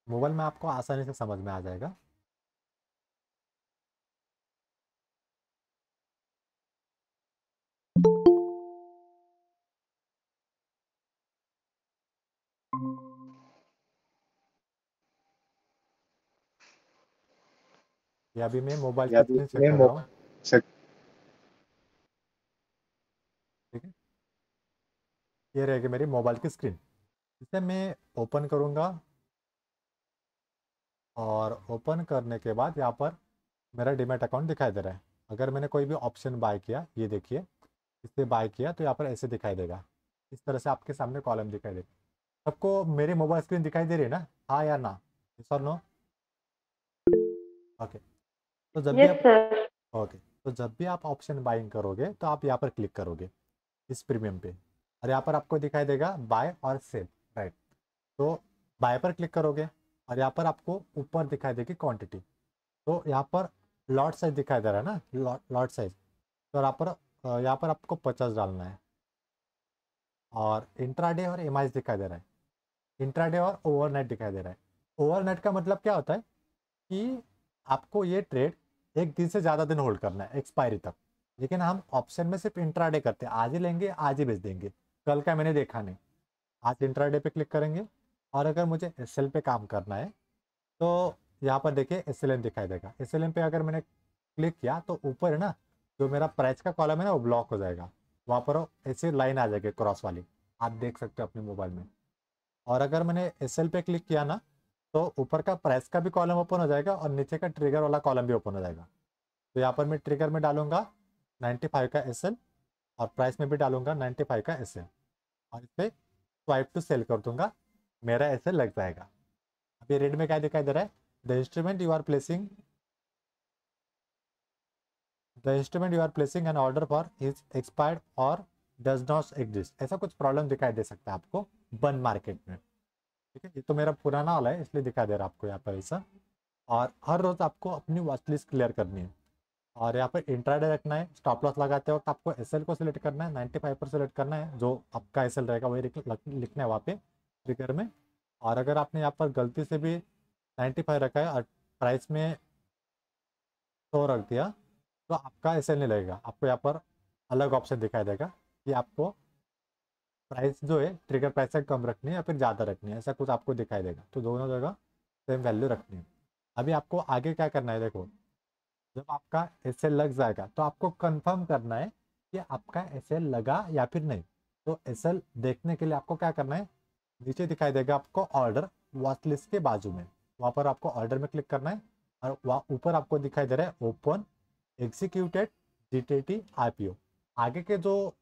मोबाइल में आपको आसानी से समझ में आ जाएगा। ये अभी मैं मोबाइल या की भी स्क्रीन शेयर मैं कर रहा हूँ। से ठीक है, ये रहेगी मेरी मोबाइल की स्क्रीन। इसे मैं ओपन करूँगा, और ओपन करने के बाद यहाँ पर मेरा डीमैट अकाउंट दिखाई दे रहा है। अगर मैंने कोई भी ऑप्शन बाय किया, ये देखिए, इससे बाय किया, तो यहाँ पर ऐसे दिखाई देगा। इस तरह से आपके सामने कॉलम दिखाई देगा। सबको मेरी मोबाइल स्क्रीन दिखाई दे रही है ना, हाँ या ना, यस और नो? ओके, तो जब भी यस आप सर। ओके, तो जब भी आप ऑप्शन बाइंग करोगे तो आप यहाँ पर क्लिक करोगे इस प्रीमियम पे, और यहाँ पर आपको दिखाई देगा बाय और सेल, राइट। तो बाय पर क्लिक करोगे, और यहाँ पर आपको ऊपर दिखाई देगी क्वांटिटी। तो यहाँ पर लॉट साइज दिखाई दे रहा है ना, लॉट साइज। तो यहाँ पर आपको 50 डालना है। और इंट्राडे और एमआईएस दिखाई दे रहा है, इंट्राडे और ओवरनाइट दिखाई दे रहा है। ओवरनाइट का मतलब क्या होता है कि आपको ये ट्रेड एक दिन से ज़्यादा दिन होल्ड करना है एक्सपायरी तक। लेकिन हम ऑप्शन में सिर्फ इंट्राडे करते हैं, आज ही लेंगे आज ही बेच देंगे, कल का मैंने देखा नहीं। आज इंट्राडे पे क्लिक करेंगे और अगर मुझे एसएल पे काम करना है तो यहाँ पर देखिए एसएलएन दिखाई देगा। एसएलएन पे अगर मैंने क्लिक किया तो ऊपर है ना, जो मेरा प्राइस का कॉलम है ना वो ब्लॉक हो जाएगा, वहाँ पर ऐसी लाइन आ जाएगी क्रॉस वाली, आप देख सकते हो अपने मोबाइल में। और अगर मैंने एसएल पे क्लिक किया ना तो ऊपर का प्राइस का भी कॉलम ओपन हो जाएगा और नीचे का ट्रिगर वाला कॉलम भी ओपन हो जाएगा। तो यहाँ पर मैं ट्रिगर में डालूंगा 95 का एसएल और प्राइस में भी डालूंगा 95 का एसएल और इस पर स्वाइप टू सेल कर दूंगा, मेरा एसएल लग जाएगा। अभी रेड में क्या दिखाई दे रहा है, the instrument you are placing an order for is expired और डज नॉट एग्जिस्ट, ऐसा कुछ प्रॉब्लम दिखाई दे सकता है आपको बंद मार्केट में। ठीक है, ये तो मेरा पुराना वाला है इसलिए दिखाई दे रहा है आपको यहाँ पर ऐसा। और हर रोज आपको अपनी वॉच लिस्ट क्लियर करनी है और यहाँ पर इंट्राडे रखना है। स्टॉप लॉस लगाते वक्त आपको एसएल को सिलेक्ट करना है, 95 पर सिलेक्ट करना है, जो आपका एसएल रहेगा वही लिखना है वहाँ पे ट्रिगर में। और अगर आपने यहाँ पर गलती से भी 95 रखा है और प्राइस में 100 रख दिया तो आपका एसएल नहीं लगेगा, आपको यहाँ पर अलग ऑप्शन दिखाई देगा कि आपको प्राइस जो है ट्रिगर प्राइस से कम रखनी है या फिर ज़्यादा रखनी है, ऐसा कुछ आपको दिखाई देगा। तो दोनों जगह सेम वैल्यू रखनी है। अभी आपको आगे क्या करना है, देखो जब आपका एसएल लग जाएगा तो आपको कंफर्म करना है कि आपका एसएल लगा या फिर नहीं। तो एसएल देखने के लिए आपको क्या करना है, नीचे दिखाई देगा आपको ऑर्डर वॉच लिस्ट के बाजू में, वहाँ पर आपको ऑर्डर में क्लिक करना है और वहाँ ऊपर आपको दिखाई दे रहा है ओपन एग्जीक्यूटेड जीटीटी आईपीओ। आगे के जो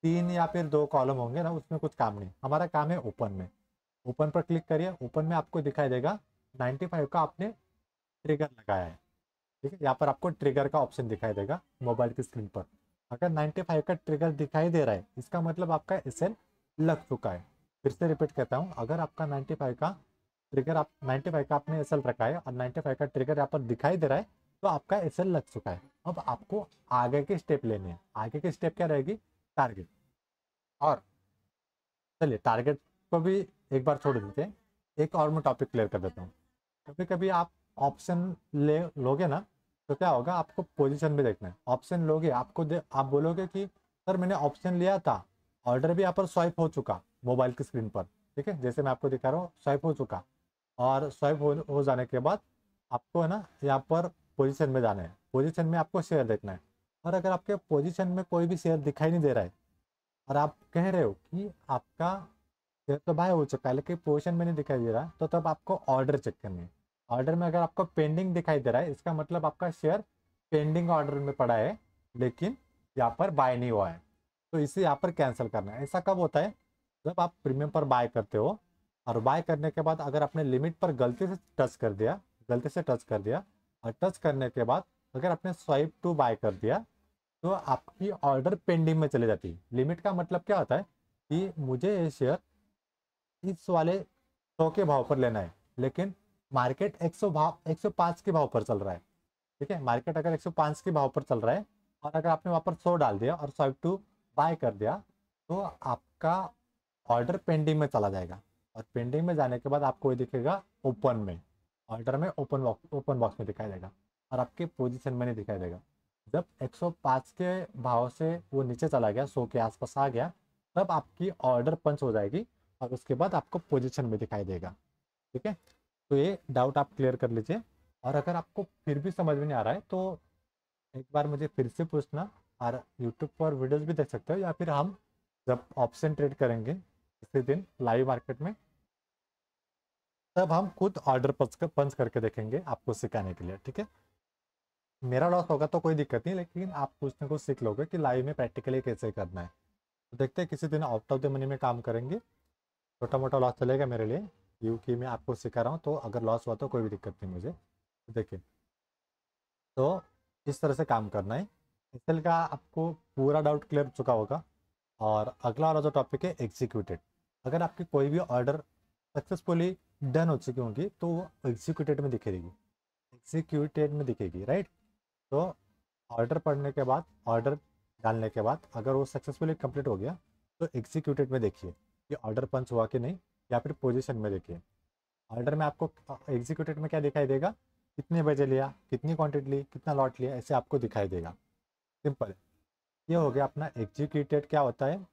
3 या फिर 2 कॉलम होंगे ना उसमें कुछ काम नहीं, हमारा काम है ओपन में। ओपन पर क्लिक करिए, ओपन में आपको दिखाई देगा 95 का आपने ट्रिगर लगाया है। ठीक है, यहाँ पर आपको ट्रिगर का ऑप्शन दिखाई देगा मोबाइल की स्क्रीन पर। अगर 95 का ट्रिगर दिखाई दे रहा है इसका मतलब आपका एसएल लग चुका है। फिर से रिपीट करता हूँ, अगर आपका 95 का ट्रिगर, आप 95 का आपने एसएल रखा है और 95 का ट्रिगर यहाँ पर दिखाई दे रहा है तो आपका एसएल लग चुका है। अब आपको आगे के स्टेप लेने हैं। आगे की स्टेप क्या रहेगी, टारगेट। और चलिए टारगेट को भी एक बार छोड़ देते हैं, एक और मैं टॉपिक क्लियर कर देता हूँ। कभी कभी आप ऑप्शन ले लोगे ना तो क्या होगा, आपको पोजीशन में देखना है। ऑप्शन लोगे आप बोलोगे कि सर मैंने ऑप्शन लिया था, ऑर्डर भी यहाँ पर स्वाइप हो चुका मोबाइल की स्क्रीन पर। ठीक है, जैसे मैं आपको दिखा रहा हूँ स्वाइप हो चुका। और स्वाइप हो जाने के बाद आपको है ना यहाँ पर पोजीशन में जाना है। पोजीशन में आपको शेयर देखना है और अगर आपके पोजीशन में कोई भी शेयर दिखाई नहीं दे रहा है और आप कह रहे हो कि आपका शेयर तो बाय हो चुका है लेकिन पोजीशन में नहीं दिखाई दे रहा, तो तब आपको ऑर्डर चेक करनी है। ऑर्डर में अगर आपको पेंडिंग दिखाई दे रहा है इसका मतलब आपका शेयर पेंडिंग ऑर्डर में पड़ा है लेकिन यहाँ पर बाय नहीं हुआ है, तो इसे यहाँ पर कैंसिल करना है। ऐसा कब होता है, जब आप प्रीमियम पर बाय करते हो और बाय करने के बाद अगर आपने लिमिट पर गलती से टच कर दिया और टच करने के बाद अगर आपने स्वाइप टू बाय कर दिया तो आपकी ऑर्डर पेंडिंग में चली जाती है। लिमिट का मतलब क्या होता है कि मुझे ये शेयर इस वाले 100 के भाव पर लेना है लेकिन मार्केट 105 के भाव पर चल रहा है। ठीक है, मार्केट अगर 105 के भाव पर चल रहा है और अगर आपने वहाँ पर 100 डाल दिया और स्वाइप टू बाय कर दिया तो आपका ऑर्डर पेंडिंग में चला जाएगा। और पेंडिंग में जाने के बाद आपको ये दिखेगा ओपन में, ऑर्डर में ओपन बॉक्स में दिखाई देगा और आपके पोजीशन में नहीं दिखाई देगा। जब 105 के भाव से वो नीचे चला गया, 100 के आसपास आ गया, तब आपकी ऑर्डर पंच हो जाएगी और उसके बाद आपको पोजीशन में दिखाई देगा। ठीक है, तो ये डाउट आप क्लियर कर लीजिए। और अगर आपको फिर भी समझ में नहीं आ रहा है तो एक बार मुझे फिर से पूछना, और यूट्यूब पर वीडियोस भी देख सकते हो या फिर हम जब ऑप्शन ट्रेड करेंगे किसी दिन लाइव मार्केट में तब हम खुद ऑर्डर पंच करके देखेंगे आपको सिखाने के लिए। ठीक है, मेरा लॉस होगा तो कोई दिक्कत नहीं, लेकिन आप कुछ ना कुछ सीख लोगे कि लाइव में प्रैक्टिकली कैसे करना है। तो देखते हैं किसी दिन आउट ऑफ द मनी में काम करेंगे। छोटा मोटा लॉस चलेगा मेरे लिए क्योंकि मैं आपको सिखा रहा हूँ, तो अगर लॉस हुआ तो कोई भी दिक्कत नहीं मुझे। तो देखिए, तो इस तरह से काम करना है। एसएल का आपको पूरा डाउट क्लियर हो चुका होगा। और अगला वाला जो टॉपिक है एग्जीक्यूटेड, अगर आपकी कोई भी ऑर्डर सक्सेसफुली डन हो चुकी होंगी तो वो एग्जीक्यूटेड में दिखेगी। एग्जीक्यूटेड में दिखेगी, राइट। तो ऑर्डर पढ़ने के बाद, ऑर्डर डालने के बाद अगर वो सक्सेसफुली कंप्लीट हो गया तो एग्जीक्यूटेड में देखिए कि ऑर्डर पंच हुआ कि नहीं, या फिर पोजीशन में देखिए। ऑर्डर में आपको, एग्जीक्यूटेड में क्या दिखाई देगा, कितने बजे लिया, कितनी क्वांटिटी ली, कितना लॉट लिया, ऐसे आपको दिखाई देगा। सिंपल है। ये हो गया अपना एग्जीक्यूटेड क्या होता है,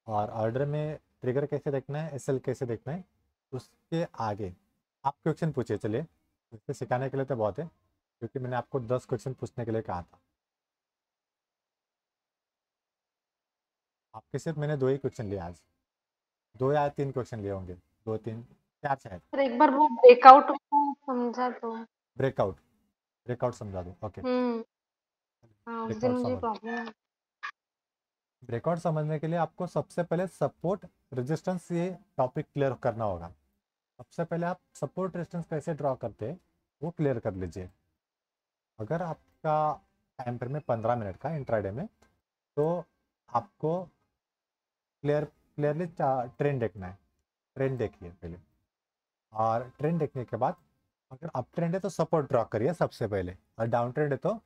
और ऑर्डर में ट्रिगर कैसे देखना है, एसएल कैसे देखना है। उसके आगे आप क्वेश्चन पूछिए, चलिए। इससे सिखाने के लिए तो बहुत है, क्योंकि मैंने आपको 10 क्वेश्चन पूछने के लिए कहा था। आपके सिर्फ मैंने 2 ही क्वेश्चन लिए आज, 2 या 3 क्वेश्चन लिए होंगे, 2 3 4 शायद। सर एक बार वो ब्रेकआउट को समझा तो। ब्रेकआउट, ब्रेकआउट समझा दो, ओके। हाँ उस दिन ब्रेकआउट मुझे समझ, प्रॉब्लम है। ब्रेकआउट समझने के लिए आपको सबसे पहले सपोर्ट रेजिस्टेंस, ये टॉपिक क्लियर करना होगा। सबसे पहले आप सपोर्ट रेजिस्टेंस कैसे ड्रॉ करते हैं वो क्लियर कर लीजिए। अगर आपका टाइम फ्रेम में 15 मिनट का इंट्राडे में, तो आपको क्लियरली ट्रेंड देखना है। ट्रेंड देखिए पहले, और ट्रेंड देखने के बाद अगर अप ट्रेंड है तो सपोर्ट ड्रॉ करिए सबसे पहले, और डाउन ट्रेंड है तो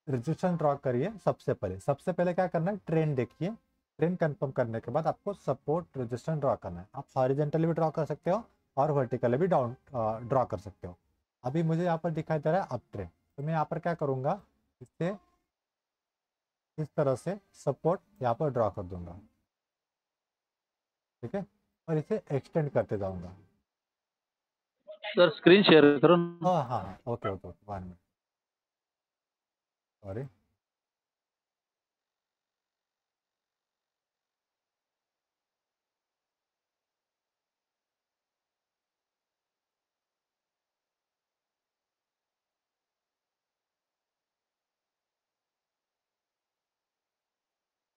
रेजिस्टेंस ड्रॉ करिए सबसे पहले। सबसे पहले क्या करना है, ट्रेंड देखिए। ट्रेंड कंफर्म करने के बाद आपको सपोर्ट रेजिस्टेंस ड्रॉ करना है। आप हॉरिजॉन्टली भी ड्रॉ कर सकते हो और वर्टिकली भी डाउन ड्रॉ कर सकते हो। अभी मुझे यहाँ पर दिखाई दे रहा है अप ट्रेंड, तो मैं यहाँ पर क्या करूँगा, इससे इस तरह से सपोर्ट यहाँ पर ड्रॉ कर दूंगा, ठीक है, और इसे एक्सटेंड करते जाऊंगा। सर स्क्रीन शेयर करो ना। हाँ हाँ हाँ, ओके ओके, 1 मिनट, सॉरी।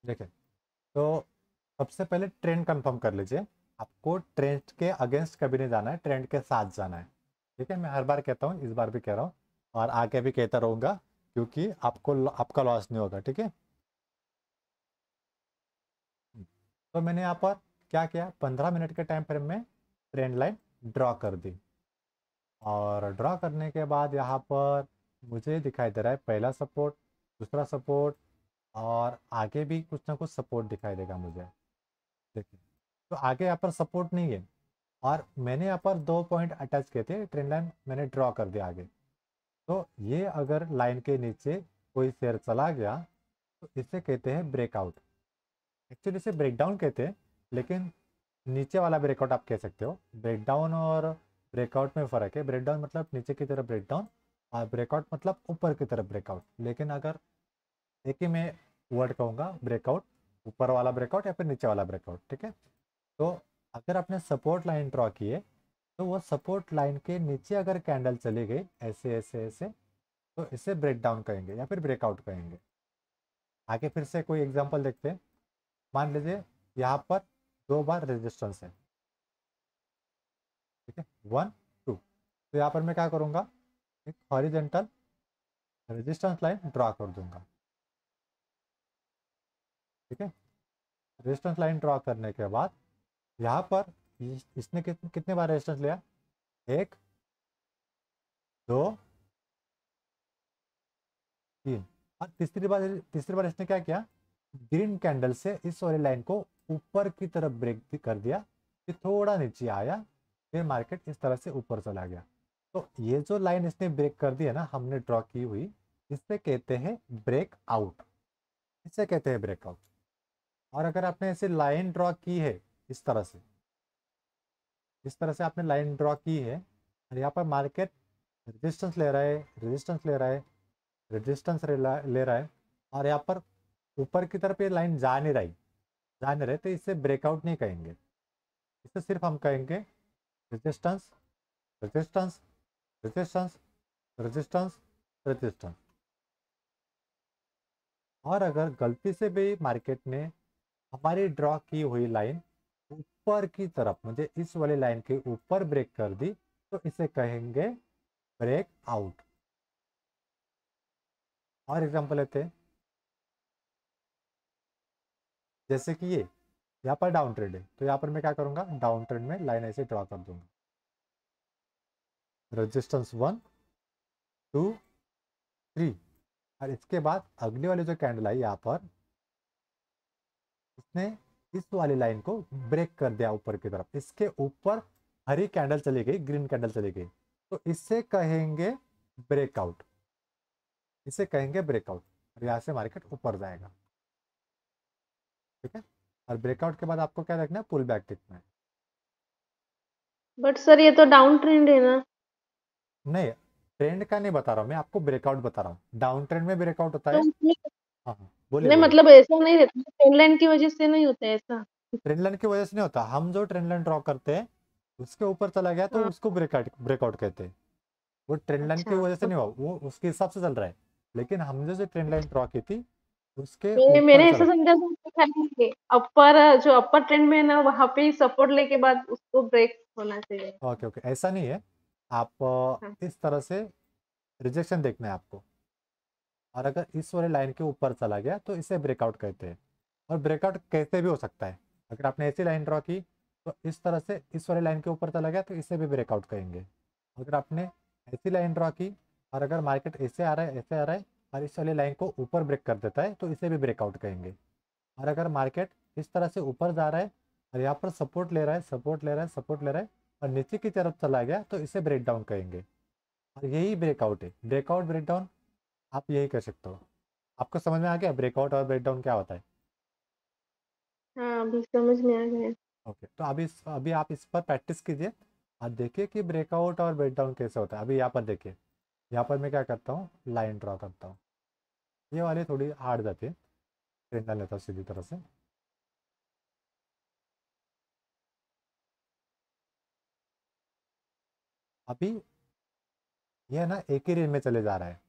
देखिए, तो सबसे पहले ट्रेंड कंफर्म कर लीजिए। आपको ट्रेंड के अगेंस्ट कभी नहीं जाना है, ट्रेंड के साथ जाना है, ठीक है। मैं हर बार कहता हूँ, इस बार भी कह रहा हूँ, और आगे भी कहता रहूँगा, क्योंकि आपका लॉस नहीं होगा, ठीक है। तो मैंने यहाँ पर क्या किया, 15 मिनट के टाइम फ्रेम में ट्रेंड लाइन ड्रॉ कर दी, और ड्रॉ करने के बाद यहाँ पर मुझे दिखाई दे रहा है पहला सपोर्ट, दूसरा सपोर्ट, और आगे भी कुछ ना कुछ सपोर्ट दिखाई देगा मुझे। देखिए, तो आगे यहाँ पर सपोर्ट नहीं है, और मैंने यहाँ पर 2 पॉइंट अटैच किए थे, ट्रेंड लाइन मैंने ड्रॉ कर दिया आगे। तो ये अगर लाइन के नीचे कोई शेयर चला गया तो इसे कहते हैं ब्रेकआउट। एक्चुअली इसे ब्रेकडाउन कहते हैं, लेकिन नीचे वाला ब्रेकआउट आप कह सकते हो। ब्रेकडाउन और ब्रेकआउट में फ़र्क है। ब्रेकडाउन मतलब नीचे की तरफ ब्रेकडाउन, और ब्रेकआउट मतलब ऊपर की तरफ ब्रेकआउट। लेकिन अगर एक ही मैं वर्ड कहूँगा, ब्रेकआउट, ऊपर वाला ब्रेकआउट या फिर नीचे वाला ब्रेकआउट, ठीक है। तो अगर आपने सपोर्ट लाइन ड्रॉ की है, तो वो सपोर्ट लाइन के नीचे अगर कैंडल चली गई ऐसे ऐसे ऐसे, तो इसे ब्रेकडाउन कहेंगे या फिर ब्रेकआउट कहेंगे। आगे फिर से कोई एग्जांपल देखते हैं। मान लीजिए यहाँ पर 2 बार रेजिस्टेंस है, ठीक है, 1 2। तो यहाँ पर मैं क्या करूँगा, एक हॉरिजेंटल रेजिस्टेंस लाइन ड्रॉ कर दूंगा, ठीक है। रेजिस्टेंस लाइन ड्रॉ करने के बाद यहाँ पर इसने कितने बार रेजिस्टेंस लिया, 1 2 3, और तीसरी बार इसने क्या किया, ग्रीन कैंडल से इस वाली लाइन को ऊपर की तरफ ब्रेक कर दिया, फिर थोड़ा नीचे आया, फिर मार्केट इस तरह से ऊपर चला गया। तो ये जो लाइन इसने ब्रेक कर दी है ना, हमने ड्रॉ की हुई, इसे कहते हैं ब्रेक आउट, इसे कहते हैं ब्रेकआउट। और अगर आपने ऐसे लाइन ड्रॉ की है, इस तरह से, इस तरह से आपने लाइन ड्रॉ की है, और यहाँ पर मार्केट रेजिस्टेंस ले रहा है, रेजिस्टेंस ले रहा है, रेजिस्टेंस ले रहा है, और यहाँ पर ऊपर की तरफ ये लाइन जा नहीं रही, जा नहीं रहे, तो इसे ब्रेकआउट नहीं कहेंगे। इसे सिर्फ हम कहेंगे resistance, resistance, resistance, resistance, resistance. और अगर गलती से भी मार्केट ने हमारी ड्रॉ की हुई लाइन ऊपर की तरफ, मुझे इस वाली लाइन के ऊपर ब्रेक कर दी, तो इसे कहेंगे ब्रेक आउट। और एग्जांपल लेते हैं, जैसे कि ये यहाँ पर डाउन ट्रेंड है, तो यहाँ पर मैं क्या करूँगा, डाउन ट्रेंड में लाइन ऐसे ड्रॉ कर दूंगा, रेजिस्टेंस 1, 2 3 और इसके बाद अगली वाली जो कैंडल आई यहाँ पर, इसने इस वाली लाइन को ब्रेक कर दिया ऊपर की तरफ, इसके ऊपर हरी कैंडल चली गई, ग्रीन कैंडल चली गई, तो इससे कहेंगे ब्रेकआउट, इसे कहेंगे ब्रेकआउट। और यहाँ से मार्केट ऊपर जाएगा, ठीक है। और ब्रेकआउट के बाद आपको क्या देखना है, पुल बैक देखना है। बट सर ये तो डाउन ट्रेंड है ना। नहीं, ट्रेंड का नहीं बता रहा हूँ मैं, आपको ब्रेकआउट बता रहा हूँ। डाउन ट्रेंड में ब्रेकआउट होता तो है। उसमें हाँ हाँ, बोलिए नहीं, बोलिए। मतलब ऐसा नहीं रहता, ट्रेंड लाइन की वजह से नहीं होता है ऐसा। ट्रेंड लाइन की वजह से नहीं होता, हम जो ट्रेंड लाइन ड्रॉ करते हैं उसके ऊपर चला गया तो हाँ, उसको ब्रेकआउट कहते हैं। वो ट्रेंड लाइन की अच्छा। वजह से नहीं हुआ, वो उसके हिसाब से चल रहा है। लेकिन हमने जो ट्रेंड लाइन ड्रॉ की थी उसके मैंने ऊपर ऐसा चला। समझा था कि खाली अपर, जो अपर ट्रेंड में है ना, वहां पे ही सपोर्ट लेके बाद उसको ब्रेक होना चाहिए। ओके ओके, ऐसा नहीं है। आप हाँ, इस तरह से रिजेक्शन देखना है आपको, और अगर इस वाले लाइन के ऊपर चला गया तो इसे ब्रेकआउट कहते हैं। और ब्रेकआउट कैसे भी हो सकता है, अगर आपने ऐसी लाइन ड्रॉ की तो इस तरह से इस वाले लाइन के ऊपर चला गया तो इसे भी ब्रेकआउट कहेंगे। अगर आपने ऐसी लाइन ड्रॉ की और अगर मार्केट ऐसे आ रहा है, ऐसे आ रहा है, और इस वाली लाइन को ऊपर ब्रेक कर देता है तो इसे भी ब्रेकआउट कहेंगे। और अगर मार्केट इस तरह से ऊपर जा रहा है और यहाँ पर सपोर्ट ले रहा है, सपोर्ट ले रहा है, सपोर्ट ले रहा है, और नीचे की तरफ चला गया तो इसे ब्रेक डाउन कहेंगे। और यही ब्रेकआउट है, ब्रेकआउट ब्रेकडाउन आप यही कर सकते हो। आपको समझ में आ गया ब्रेकआउट और ब्रेकडाउन क्या होता है? हाँ, अभी समझ में आ गया। ओके, तो अभी आप इस पर प्रैक्टिस कीजिए और देखिए कि ब्रेकआउट और ब्रेकडाउन कैसे होता है। अभी यहाँ पर देखिए, यहाँ पर मैं क्या करता हूँ, लाइन ड्रॉ करता हूँ। ये वाली थोड़ी हार्ड जाती है, ट्रेंड लाइन लेता हूँ सीधी तरह से। अभी ये ना एक ही रेंज में चले जा रहा है,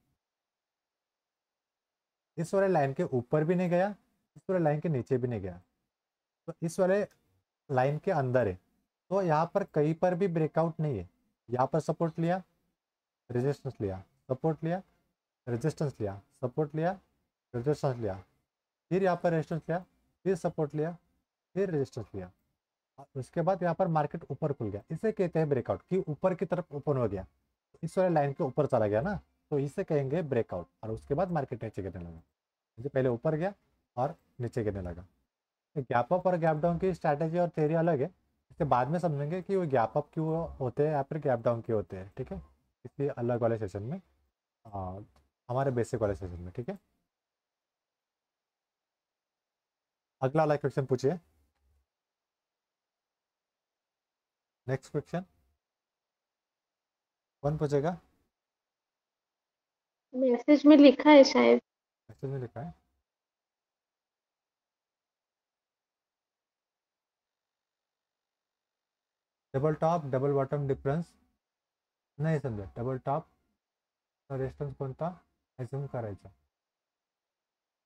इस वाले लाइन के ऊपर भी नहीं गया, इस वाले लाइन के नीचे भी नहीं गया, तो इस वाले लाइन के अंदर है। तो यहाँ पर कहीं पर भी ब्रेकआउट नहीं है। यहाँ पर सपोर्ट लिया, रेजिस्टेंस लिया, सपोर्ट लिया, रेजिस्टेंस लिया, सपोर्ट लिया, रेजिस्टेंस लिया, फिर यहाँ पर रेजिस्टेंस लिया, फिर सपोर्ट लिया, फिर रेजिस्टेंस लिया, और उसके बाद यहाँ पर मार्केट ऊपर खुल गया। इसे कहते हैं ब्रेकआउट, कि ऊपर की तरफ ओपन हो गया, इस वाले लाइन के ऊपर चला गया ना, तो इसे कहेंगे ब्रेकआउट। और उसके बाद मार्केट नीचे गिरने लगा, जैसे पहले ऊपर गया और नीचे गिरने लगा। गैप अप और गैप डाउन की स्ट्रैटेजी और थ्योरी अलग है, इसे बाद में समझेंगे कि वो गैप अप क्यों होते हैं या फिर गैप डाउन क्यों होते हैं, ठीक है, इसी अलग वाले सेशन में, आ, हमारे बेसिक वाले सेशन में, ठीक है। अगला वाला क्वेश्चन पूछिए, नेक्स्ट क्वेश्चन कौन पूछेगा? मैसेज में लिखा है शायद। मैसेज में लिखा है, double top double bottom difference नाही समजा, डबल टॉप रेजिस्टन्स कोणता ॲझ्युम करायचा,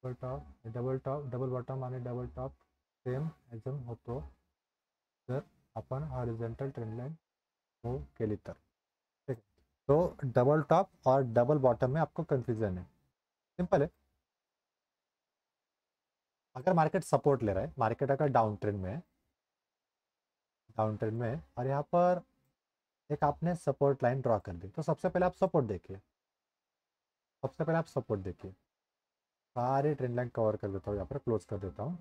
डबल टॉप डबल बॉटम आणि डबल टॉप सेम ॲझ्युम होतो जर आपण हॉरिझॉन्टल ट्रेंड लाइन मूव केली तर, ठीक है। तो डबल टॉप और डबल बॉटम में आपको कंफ्यूजन है, सिंपल है। अगर मार्केट सपोर्ट ले रहा है, मार्केट अगर डाउन ट्रेंड में है, डाउन ट्रेंड में है, और यहाँ पर एक आपने सपोर्ट लाइन ड्रॉ कर दी, तो सबसे पहले आप सपोर्ट देखिए, सबसे पहले आप सपोर्ट देखिए। सारे ट्रेंड लाइन कवर कर देता हूँ, यहाँ पर क्लोज कर देता हूँ,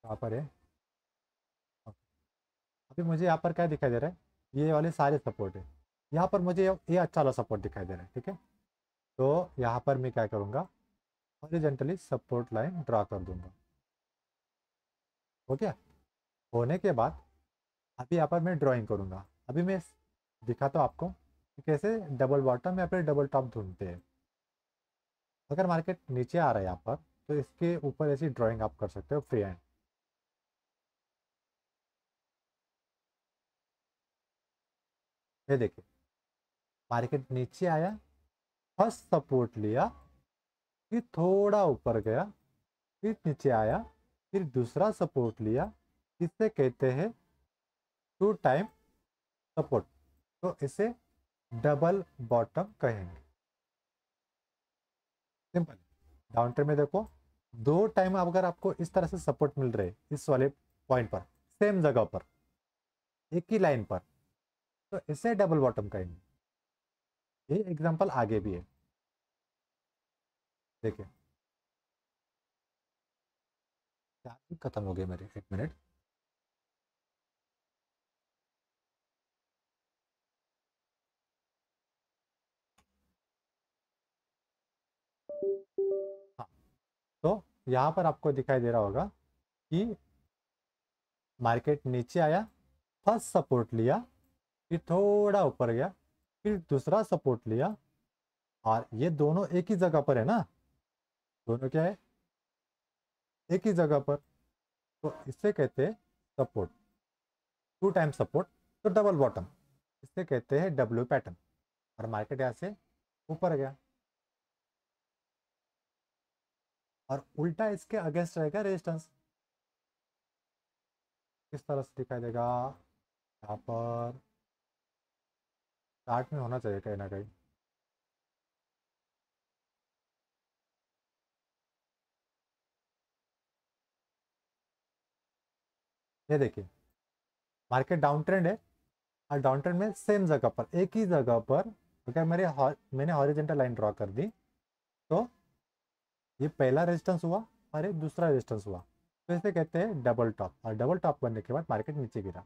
यहाँ पर है। अभी मुझे यहाँ पर क्या दिखाई दे रहा है, ये वाले सारे सपोर्ट है, यहाँ पर मुझे ये अच्छा वाला सपोर्ट दिखाई दे रहा है, ठीक है। तो यहाँ पर मैं क्या करूँगा, हॉरिजॉन्टली सपोर्ट लाइन ड्रॉ कर दूंगा, हो गया। होने के बाद अभी यहाँ पर मैं ड्राइंग करूँगा। अभी मैं दिखाता हूँ आपको कि कैसे डबल बॉटम या फिर डबल टॉप ढूंढते हैं। अगर मार्केट नीचे आ रहा है यहाँ पर, तो इसके ऊपर ऐसी ड्राइंग आप कर सकते हो फ्री हैंड। ये देखिए, मार्केट नीचे आया, फर्स्ट सपोर्ट लिया, फिर थोड़ा ऊपर गया, फिर नीचे आया, फिर दूसरा सपोर्ट लिया, इसे कहते हैं 2 टाइम सपोर्ट, तो इसे डबल बॉटम कहेंगे, सिंपल। डाउन ट्रेंड में देखो, 2 टाइम अगर आपको इस तरह से सपोर्ट मिल रहे इस वाले पॉइंट पर, सेम जगह पर, एक ही लाइन पर, तो इसे डबल बॉटम कहेंगे। ये एग्जांपल आगे भी है, देखिए चार्जिंग खत्म हो गई मेरी, 1 मिनट। हाँ, तो यहाँ पर आपको दिखाई दे रहा होगा कि मार्केट नीचे आया, फर्स्ट सपोर्ट लिया, फिर थोड़ा ऊपर गया, फिर दूसरा सपोर्ट लिया, और ये दोनों एक ही जगह पर है ना, दोनों क्या है, एक ही जगह पर, तो इससे कहते हैं सपोर्ट, 2 टाइम सपोर्ट, तो डबल बॉटम, इससे कहते हैं डब्ल्यू पैटर्न। और मार्केट यहाँ से ऊपर गया, और उल्टा इसके अगेंस्ट रहेगा रेजिस्टेंस, किस तरह से दिखाई देगा, यहाँ पर चार्ट में होना चाहिए कहीं ना कहीं। ये देखिए मार्केट डाउन ट्रेंड है, और डाउन ट्रेंड में सेम जगह पर, एक ही जगह पर, अगर मैंने हॉरिजॉन्टल लाइन ड्रॉ कर दी, तो ये पहला रेजिस्टेंस हुआ और ये दूसरा रेजिस्टेंस हुआ, तो इसे कहते हैं डबल टॉप, और डबल टॉप बनने के बाद मार्केट नीचे गिरा।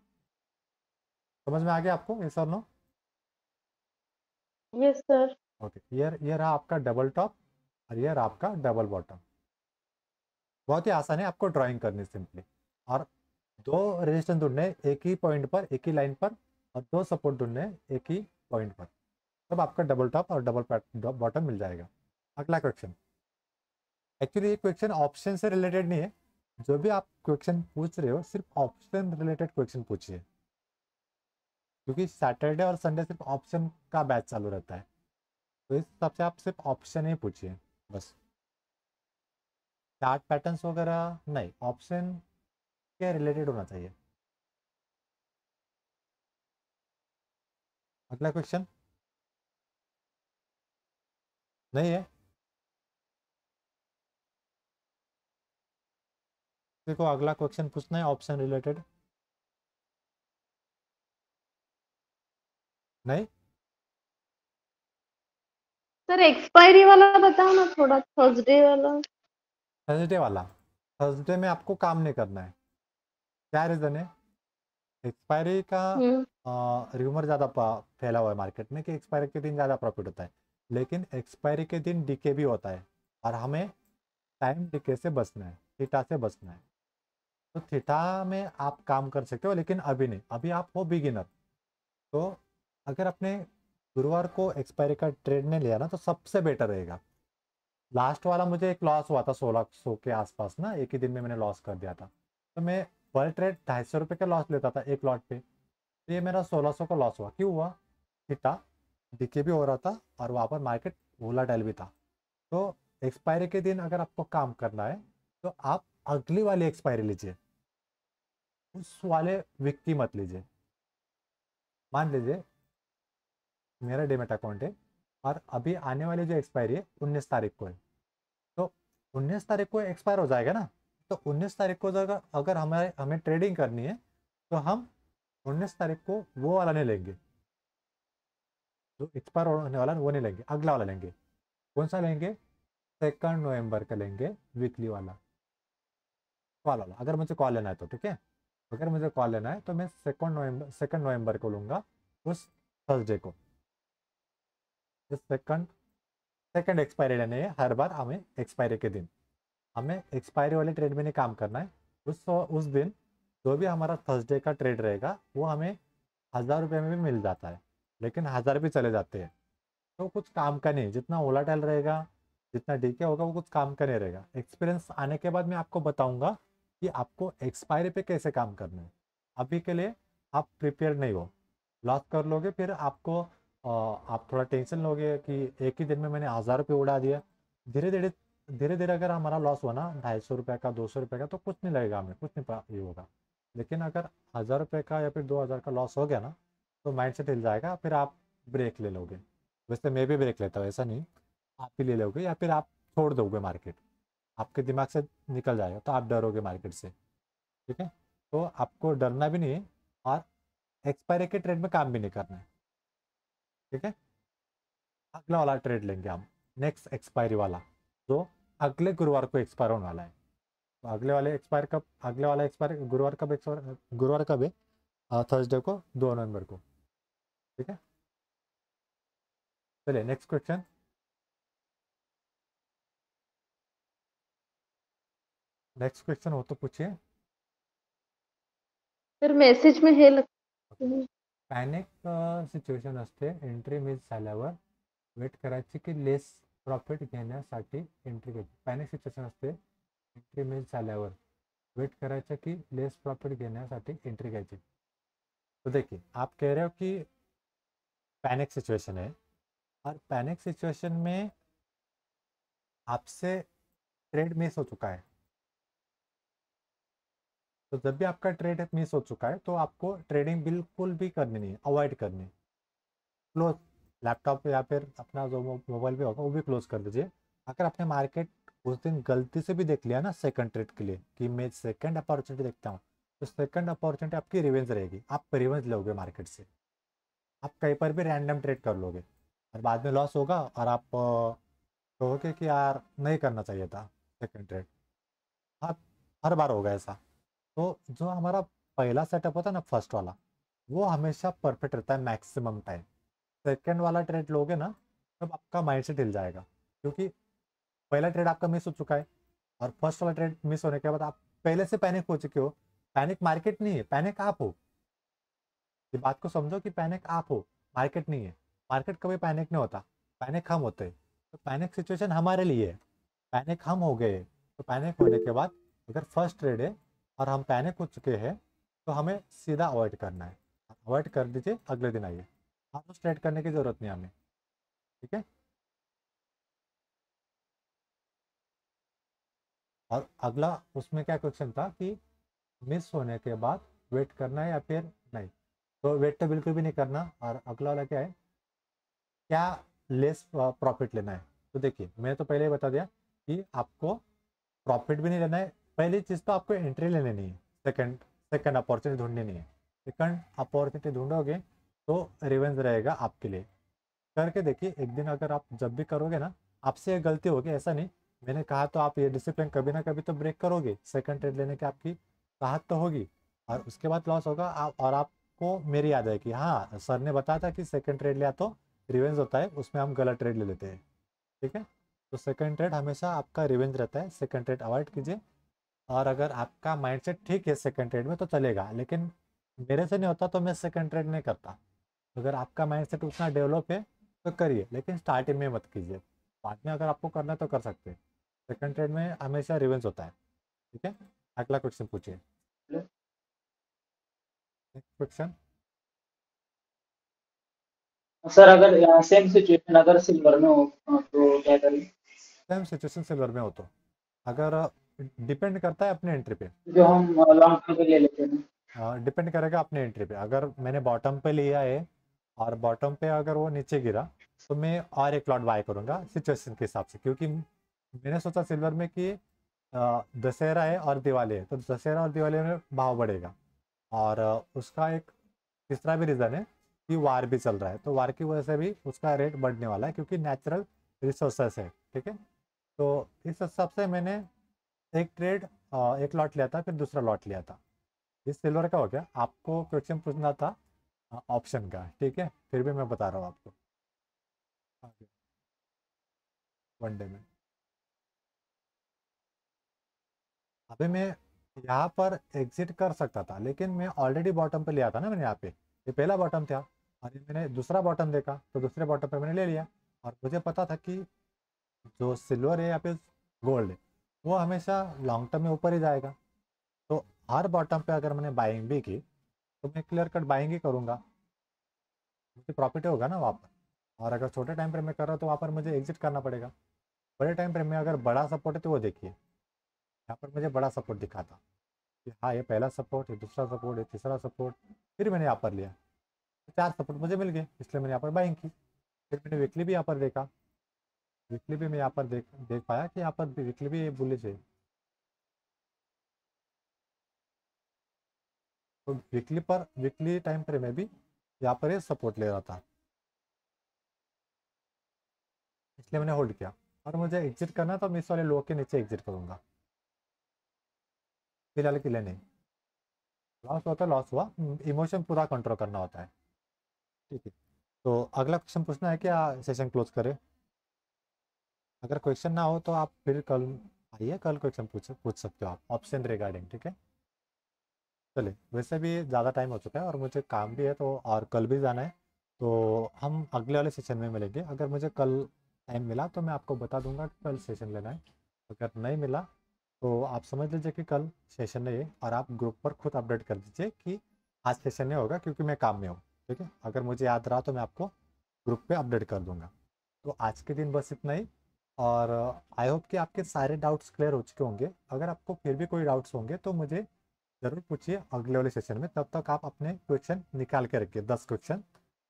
समझ में आ गया आपको, ये sir no? Yes sir. Okay, ये रहा आपका डबल टॉप, और ये रहा आपका डबल बॉटम। बहुत ही आसान है आपको ड्राइंग करनी सिंपली, और 2 रेजिस्टेंस ढूंढने एक ही पॉइंट पर, एक ही लाइन पर, और 2 सपोर्ट ढूंढने एक ही पॉइंट पर, तब आपका डबल टॉप और डबल बॉटम मिल जाएगा। अगला क्वेश्चन, एक्चुअली ये क्वेश्चन ऑप्शन से रिलेटेड नहीं है, जो भी आप क्वेश्चन पूछ रहे हो सिर्फ ऑप्शन रिलेटेड क्वेश्चन पूछिए, क्योंकि सैटरडे और संडे सिर्फ ऑप्शन का बैच चालू रहता है, तो इस हिसाब से आप सिर्फ ऑप्शन ही पूछिए बस, चार्ट पैटर्न्स वगैरह नहीं, ऑप्शन के रिलेटेड होना चाहिए। अगला क्वेश्चन नहीं है, देखो अगला क्वेश्चन पूछना है ऑप्शन रिलेटेड, नहीं? सर एक्सपायरी वाला बताओ ना थोड़ा, थर्सडे वाला। थर्सडे वाला, थर्सडे में आपको काम नहीं करना है, क्या रीज़न है, एक्सपायरी का हम्म। र्यूमर ज़्यादा फैला हुआ है मार्केट में कि एक्सपायरी के दिन ज़्यादा प्रॉफिट होता है, लेकिन एक्सपायरी के दिन डीके भी होता है, और हमें टाइम डीके से बचना है, थीटा से बचना है, तो थीटा में आप काम कर सकते हो, लेकिन अभी नहीं, अभी आप हो बिगिनर। तो अगर आपने गुरुवार को एक्सपायरी का ट्रेड नहीं लिया ना, तो सबसे बेटर रहेगा। लास्ट वाला मुझे एक लॉस हुआ था 1600 के आसपास ना, एक ही दिन में मैंने लॉस कर दिया था, तो मैं पर ट्रेड 250 रुपये का लॉस लेता था एक लॉट पे, तो ये मेरा 1600 का लॉस हुआ, क्यों हुआ, थीटा डीके भी हो रहा था, और वहाँ पर मार्केट वोलाटाइल भी था। तो एक्सपायरी के दिन अगर आपको काम करना है, तो आप अगली वाली एक्सपायरी लीजिए, उस वाले वीक की मत लीजिए। मान लीजिए मेरा डीमेट अकाउंट है, और अभी आने वाली जो एक्सपायरी है 19 तारीख को है, तो 19 तारीख को एक्सपायर हो जाएगा ना, तो 19 तारीख को अगर हमें ट्रेडिंग करनी है, तो हम 19 तारीख को वो वाला नहीं लेंगे, जो एक्सपायर होने वाला है वो नहीं लेंगे, अगला वाला लेंगे। कौन सा लेंगे, 2 नवंबर का लेंगे, वीकली वाला, कॉल वाला, अगर मुझे कॉल लेना है तो, ठीक है, अगर मुझे कॉल लेना है तो मैं 2 नवंबर को लूँगा, उस थर्सडे को, इस सेकंड एक्सपायरी लेने है हर बार हमें, एक्सपायरी के दिन हमें एक्सपायरी वाले ट्रेड में नहीं काम करना है, उस दिन जो भी हमारा थर्सडे का ट्रेड रहेगा वो हमें 1000 रुपये में भी मिल जाता है, लेकिन 1000 भी चले जाते हैं, तो कुछ काम का नहीं, जितना वोलाटाइल रहेगा, जितना डीके होगा, वो कुछ काम का नहीं रहेगा। एक्सपीरियंस आने के बाद मैं आपको बताऊंगा कि आपको एक्सपायरी पे कैसे काम करना है, अभी के लिए आप प्रिपेयर नहीं हो, लॉस कर लोगे, फिर आपको आप थोड़ा टेंशन लोगे कि एक ही दिन में मैंने 1000 रुपये उड़ा दिया। धीरे धीरे अगर हमारा लॉस हुआ ना 250 रुपये का, 200 रुपये का, तो कुछ नहीं लगेगा हमें, कुछ नहीं ये होगा, लेकिन अगर 1000 रुपये का या फिर 2000 का लॉस हो गया ना, तो माइंड सेट हिल जाएगा, फिर आप ब्रेक ले लोगे। वैसे मैं भी ब्रेक लेता हूँ, ऐसा नहीं, आप भी ले लोगे, या फिर आप छोड़ दोगे मार्केट, आपके दिमाग से निकल जाएगा, तो आप डरोगे मार्केट से, ठीक है, तो आपको डरना भी नहीं है, और एक्सपायरी के ट्रेड में काम भी नहीं करना है, ठीक है। अगला वाला ट्रेड लेंगे हम, नेक्स्ट एक्सपायरी वाला, जो अगले गुरुवार को एक्सपायर होने वाला है। तो अगले वाला एक्सपायर गुरुवार कब एक्सपायर, गुरुवार कब है? थर्सडे को, 2 नवंबर को। ठीक है, चलिए नेक्स्ट क्वेश्चन। नेक्स्ट क्वेश्चन हो तो पूछिए। तर मेसेज में हे लगतं. पॅनिक सिच्युएशन असते, एंट्री मिस झाल्यावर वेट करायची की लेस प्रॉफिट घेण्यासाठी एंट्री घ्यायची? पॅनिक सिच्युएशन असते, एंट्री मिस झाल्यावर वेट करायचं की लेस प्रॉफिट घेण्यासाठी एंट्री घ्यायची? तो देखिए, आप कह रहे हो कि पैनिक सिचुएशन है, और पैनिक सिचुएशन में आपसे ट्रेड मिस हो चुका है। तो जब भी आपका ट्रेड मिस हो चुका है तो आपको ट्रेडिंग बिल्कुल भी करनी नहीं है, अवॉइड करनी है। क्लोज, लैपटॉप या फिर अपना जो मोबाइल पे होगा वो भी क्लोज कर दीजिए। अगर आपने मार्केट उस दिन गलती से भी देख लिया ना सेकंड ट्रेड के लिए कि मैं सेकंड अपॉर्चुनिटी देखता हूँ, तो सेकंड अपॉर्चुनिटी आपकी रिवेंज रहेगी, आप रिवेंज लोगे मार्केट से। आप कहीं पर भी रैंडम ट्रेड कर लोगे और बाद में लॉस होगा और आप कहोगे कि यार नहीं करना चाहिए था सेकंड ट्रेड। आप हर बार होगा ऐसा। तो जो हमारा पहला सेटअप होता है ना, फर्स्ट वाला, वो हमेशा परफेक्ट रहता है मैक्सिमम टाइम। सेकंड वाला ट्रेड लोगे ना, तब आपका माइंडसेट हिल जाएगा, क्योंकि पहला ट्रेड आपका मिस हो चुका है और फर्स्ट वाला ट्रेड मिस होने के बाद आप पहले से पैनिक हो चुके हो। पैनिक मार्केट नहीं है, पैनिक आप हो। ये बात को समझो कि पैनिक आप हो, मार्केट नहीं है। मार्केट कभी पैनिक नहीं होता, पैनिक हम होते हैं। तो पैनिक सिचुएशन हमारे लिए है, पैनिक हम हो गए। तो पैनिक होने के बाद अगर फर्स्ट ट्रेड है और हम पैनिक हो चुके हैं, तो हमें सीधा अवॉइड करना है। अवॉइड कर दीजिए, अगले दिन आइए, आप उस ट्रेड करने की ज़रूरत नहीं हमें। ठीक है, और अगला उसमें क्या क्वेश्चन था कि मिस होने के बाद वेट करना है या फिर नहीं? तो वेट तो बिल्कुल भी नहीं करना। और अगला वाला क्या है, क्या लेस प्रॉफिट लेना है? तो देखिए, मैं तो पहले ही बता दिया कि आपको प्रॉफिट भी नहीं लेना है। पहली चीज़ तो आपको एंट्री ले लेनी है, सेकंड सेकंड अपॉर्चुनिटी ढूंढनी नहीं है। सेकंड अपॉर्चुनिटी ढूंढोगे तो रिवेंज रहेगा आपके लिए। करके देखिए, एक दिन अगर आप जब भी करोगे ना, आपसे ये गलती होगी ऐसा नहीं, मैंने कहा तो आप ये डिसिप्लिन कभी ना कभी तो ब्रेक करोगे। सेकंड ट्रेड लेने की आपकी चाहत तो होगी और उसके बाद लॉस होगा। आप और आपको मेरी याद है कि हाँ, सर ने बताया था कि सेकंड ट्रेड लिया तो रिवेंज होता है, उसमें हम गलत ट्रेड ले लेते हैं। ठीक है, तो सेकंड ट्रेड हमेशा आपका रिवेंज रहता है, सेकंड ट्रेड अवॉइड कीजिए। और अगर आपका माइंडसेट ठीक है सेकंड ट्रेड में तो चलेगा, लेकिन मेरे से नहीं होता तो मैं सेकंड ट्रेड नहीं करता। अगर आपका माइंडसेट उतना डेवलप है तो करिए, लेकिन स्टार्टिंग में मत कीजिए। बाद में अगर आपको करना है तो कर सकते हैं। सेकंड ट्रेड में हमेशा रिवेंज होता है। ठीक है, अगला क्वेश्चन पूछिए। Next question. सर अगर सेम सिचुएशन अगर सिल्वर में हो तो क्या करें? सेम सिचुएशन सिल्वर में हो तो, अगर डिपेंड करता है अपने एंट्री पे। जो हम लॉन्ग टर्म पे ले लेते हैं। डिपेंड करेगा अपने एंट्री पे। अगर मैंने बॉटम पे लिया है और बॉटम पे अगर वो नीचे गिरा, तो मैं और एक लॉट बाय करूंगा सिचुएशन के हिसाब से, क्योंकि मैंने सोचा सिल्वर में कि दशहरा है और दिवाली है, तो दशहरा और दिवाली में भाव बढ़ेगा। और उसका एक तीसरा भी रीज़न है कि वार भी चल रहा है, तो वार की वजह से भी उसका रेट बढ़ने वाला है, क्योंकि नेचुरल रिसोर्सेस है। ठीक है, तो इस हिसाब से मैंने एक ट्रेड, एक लॉट लिया था, फिर दूसरा लॉट लिया था। इस सिल्वर का हो गया। आपको क्वेश्चन पूछना था ऑप्शन का, ठीक है, फिर भी मैं बता रहा हूँ आपको आगे वनडे में। अभी मैं यहाँ पर एग्जिट कर सकता था, लेकिन मैं ऑलरेडी बॉटम पे लिया था ना मैंने यहाँ पे, ये पहला बॉटम था और ये मैंने दूसरा बॉटम देखा तो दूसरे बॉटम पे मैंने ले लिया। और मुझे पता था कि जो सिल्वर है या फिर गोल्ड है, वो हमेशा लॉन्ग टर्म में ऊपर ही जाएगा। तो हर बॉटम पे अगर मैंने बाइंग भी की तो मैं क्लियर कट बाइंग ही करूँगा, मुझे प्रॉफिट होगा ना वहाँ पर। और अगर छोटे टाइम फ्रेम में कर रहा हूँ तो वहाँ पर मुझे एग्जिट करना पड़ेगा। बड़े टाइम फ्रेम में अगर बड़ा सपोर्ट है तो वो देखिए, यहाँ पर मुझे बड़ा सपोर्ट दिखा था कि हाँ, ये पहला सपोर्ट, ये दूसरा सपोर्ट, ये तीसरा सपोर्ट, फिर मैंने यहाँ पर लिया तो 4 सपोर्ट मुझे मिल गए, इसलिए मैंने यहाँ पर बाइंग की। फिर मैंने वीकली भी यहाँ पर देखा, वीकली भी मैं यहाँ पर देख देख पाया कि यहाँ पर वीकली भी ये बुलिश है। तो वीकली पर, वीकली टाइम फ्रेम में भी यहाँ पर ये सपोर्ट ले रहा था। इसलिए मैंने होल्ड किया। और मुझे एग्जिट करना तो मैं इस वाले लो के नीचे एग्जिट करूँगा, फिलहाल के लिए नहीं। लॉस हुआ तो लॉस हुआ, इमोशन पूरा कंट्रोल करना होता है। ठीक है, तो अगला क्वेश्चन पूछना है क्या सेशन क्लोज करें? अगर क्वेश्चन ना हो तो आप फिर कल आइए, कल क्वेश्चन पूछ सकते हो आप ऑप्शन रिगार्डिंग। ठीक है, चलिए, वैसे भी ज़्यादा टाइम हो चुका है और मुझे काम भी है, तो और कल भी जाना है, तो हम अगले वाले सेशन में मिलेंगे। अगर मुझे कल टाइम मिला तो मैं आपको बता दूंगा कि कल सेशन लेना है, अगर नहीं मिला तो आप समझ लीजिए कि कल सेशन नहीं है, और आप ग्रुप पर खुद अपडेट कर दीजिए कि आज सेशन नहीं होगा क्योंकि मैं काम में हूँ। ठीक है, अगर मुझे याद रहा तो मैं आपको ग्रुप पे अपडेट कर दूंगा। तो आज के दिन बस इतना ही, और आई होप कि आपके सारे डाउट्स क्लियर हो चुके होंगे। अगर आपको फिर भी कोई डाउट्स होंगे तो मुझे ज़रूर पूछिए अगले वाले सेशन में। तब तक आप अपने क्वेश्चन निकाल के रखिए, 10 क्वेश्चन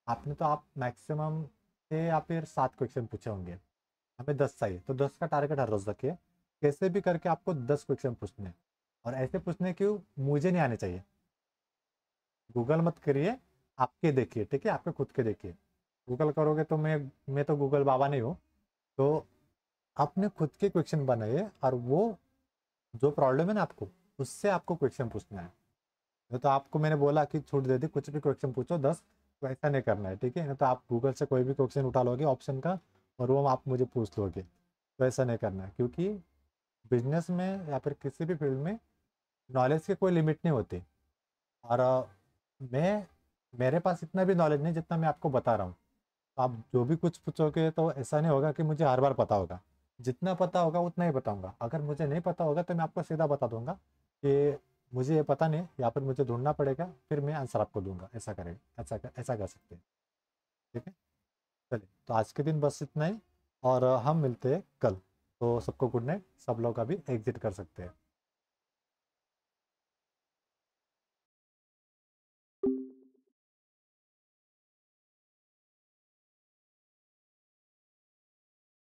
आपने, तो आप मैक्सिमम 6 या फिर 7 क्वेश्चन पूछे होंगे, हमें 10 चाहिए, तो 10 का टारगेट हर रोज़ रखिए। कैसे भी करके आपको 10 क्वेश्चन पूछने हैं, और ऐसे पूछने क्यों, मुझे नहीं आने चाहिए। गूगल मत करिए, आपके देखिए, ठीक है, आपके खुद के देखिए। गूगल करोगे तो मैं तो गूगल बाबा नहीं हूँ। तो अपने खुद के क्वेश्चन बनाइए, और वो जो प्रॉब्लम है ना आपको, उससे आपको क्वेश्चन पूछना है। नहीं तो आपको मैंने बोला कि छूट दे दी, कुछ भी क्वेश्चन पूछो 10, तो ऐसा नहीं करना है। ठीक है, नहीं तो आप गूगल से कोई भी क्वेश्चन उठा लोगे ऑप्शन का, और वो आप मुझे पूछ लोगे, तो ऐसा नहीं करना है। क्योंकि बिजनेस में या फिर किसी भी फील्ड में नॉलेज की कोई लिमिट नहीं होती। और मैं मेरे पास इतना भी नॉलेज नहीं जितना मैं आपको बता रहा हूँ। तो आप जो भी कुछ पूछोगे तो ऐसा नहीं होगा कि मुझे हर बार पता होगा। जितना पता होगा उतना ही बताऊंगा। अगर मुझे नहीं पता होगा तो मैं आपको सीधा बता दूंगा कि मुझे ये पता नहीं, या फिर मुझे ढूंढना पड़ेगा, फिर मैं आंसर आपको दूंगा। ऐसा करेगा, ऐसा कर सकते हैं। ठीक है, चलिए, तो आज के दिन बस इतना ही, और हम मिलते हैं कल। तो सबको गुड नाइट, सब लोग अभी एग्जिट कर सकते हैं।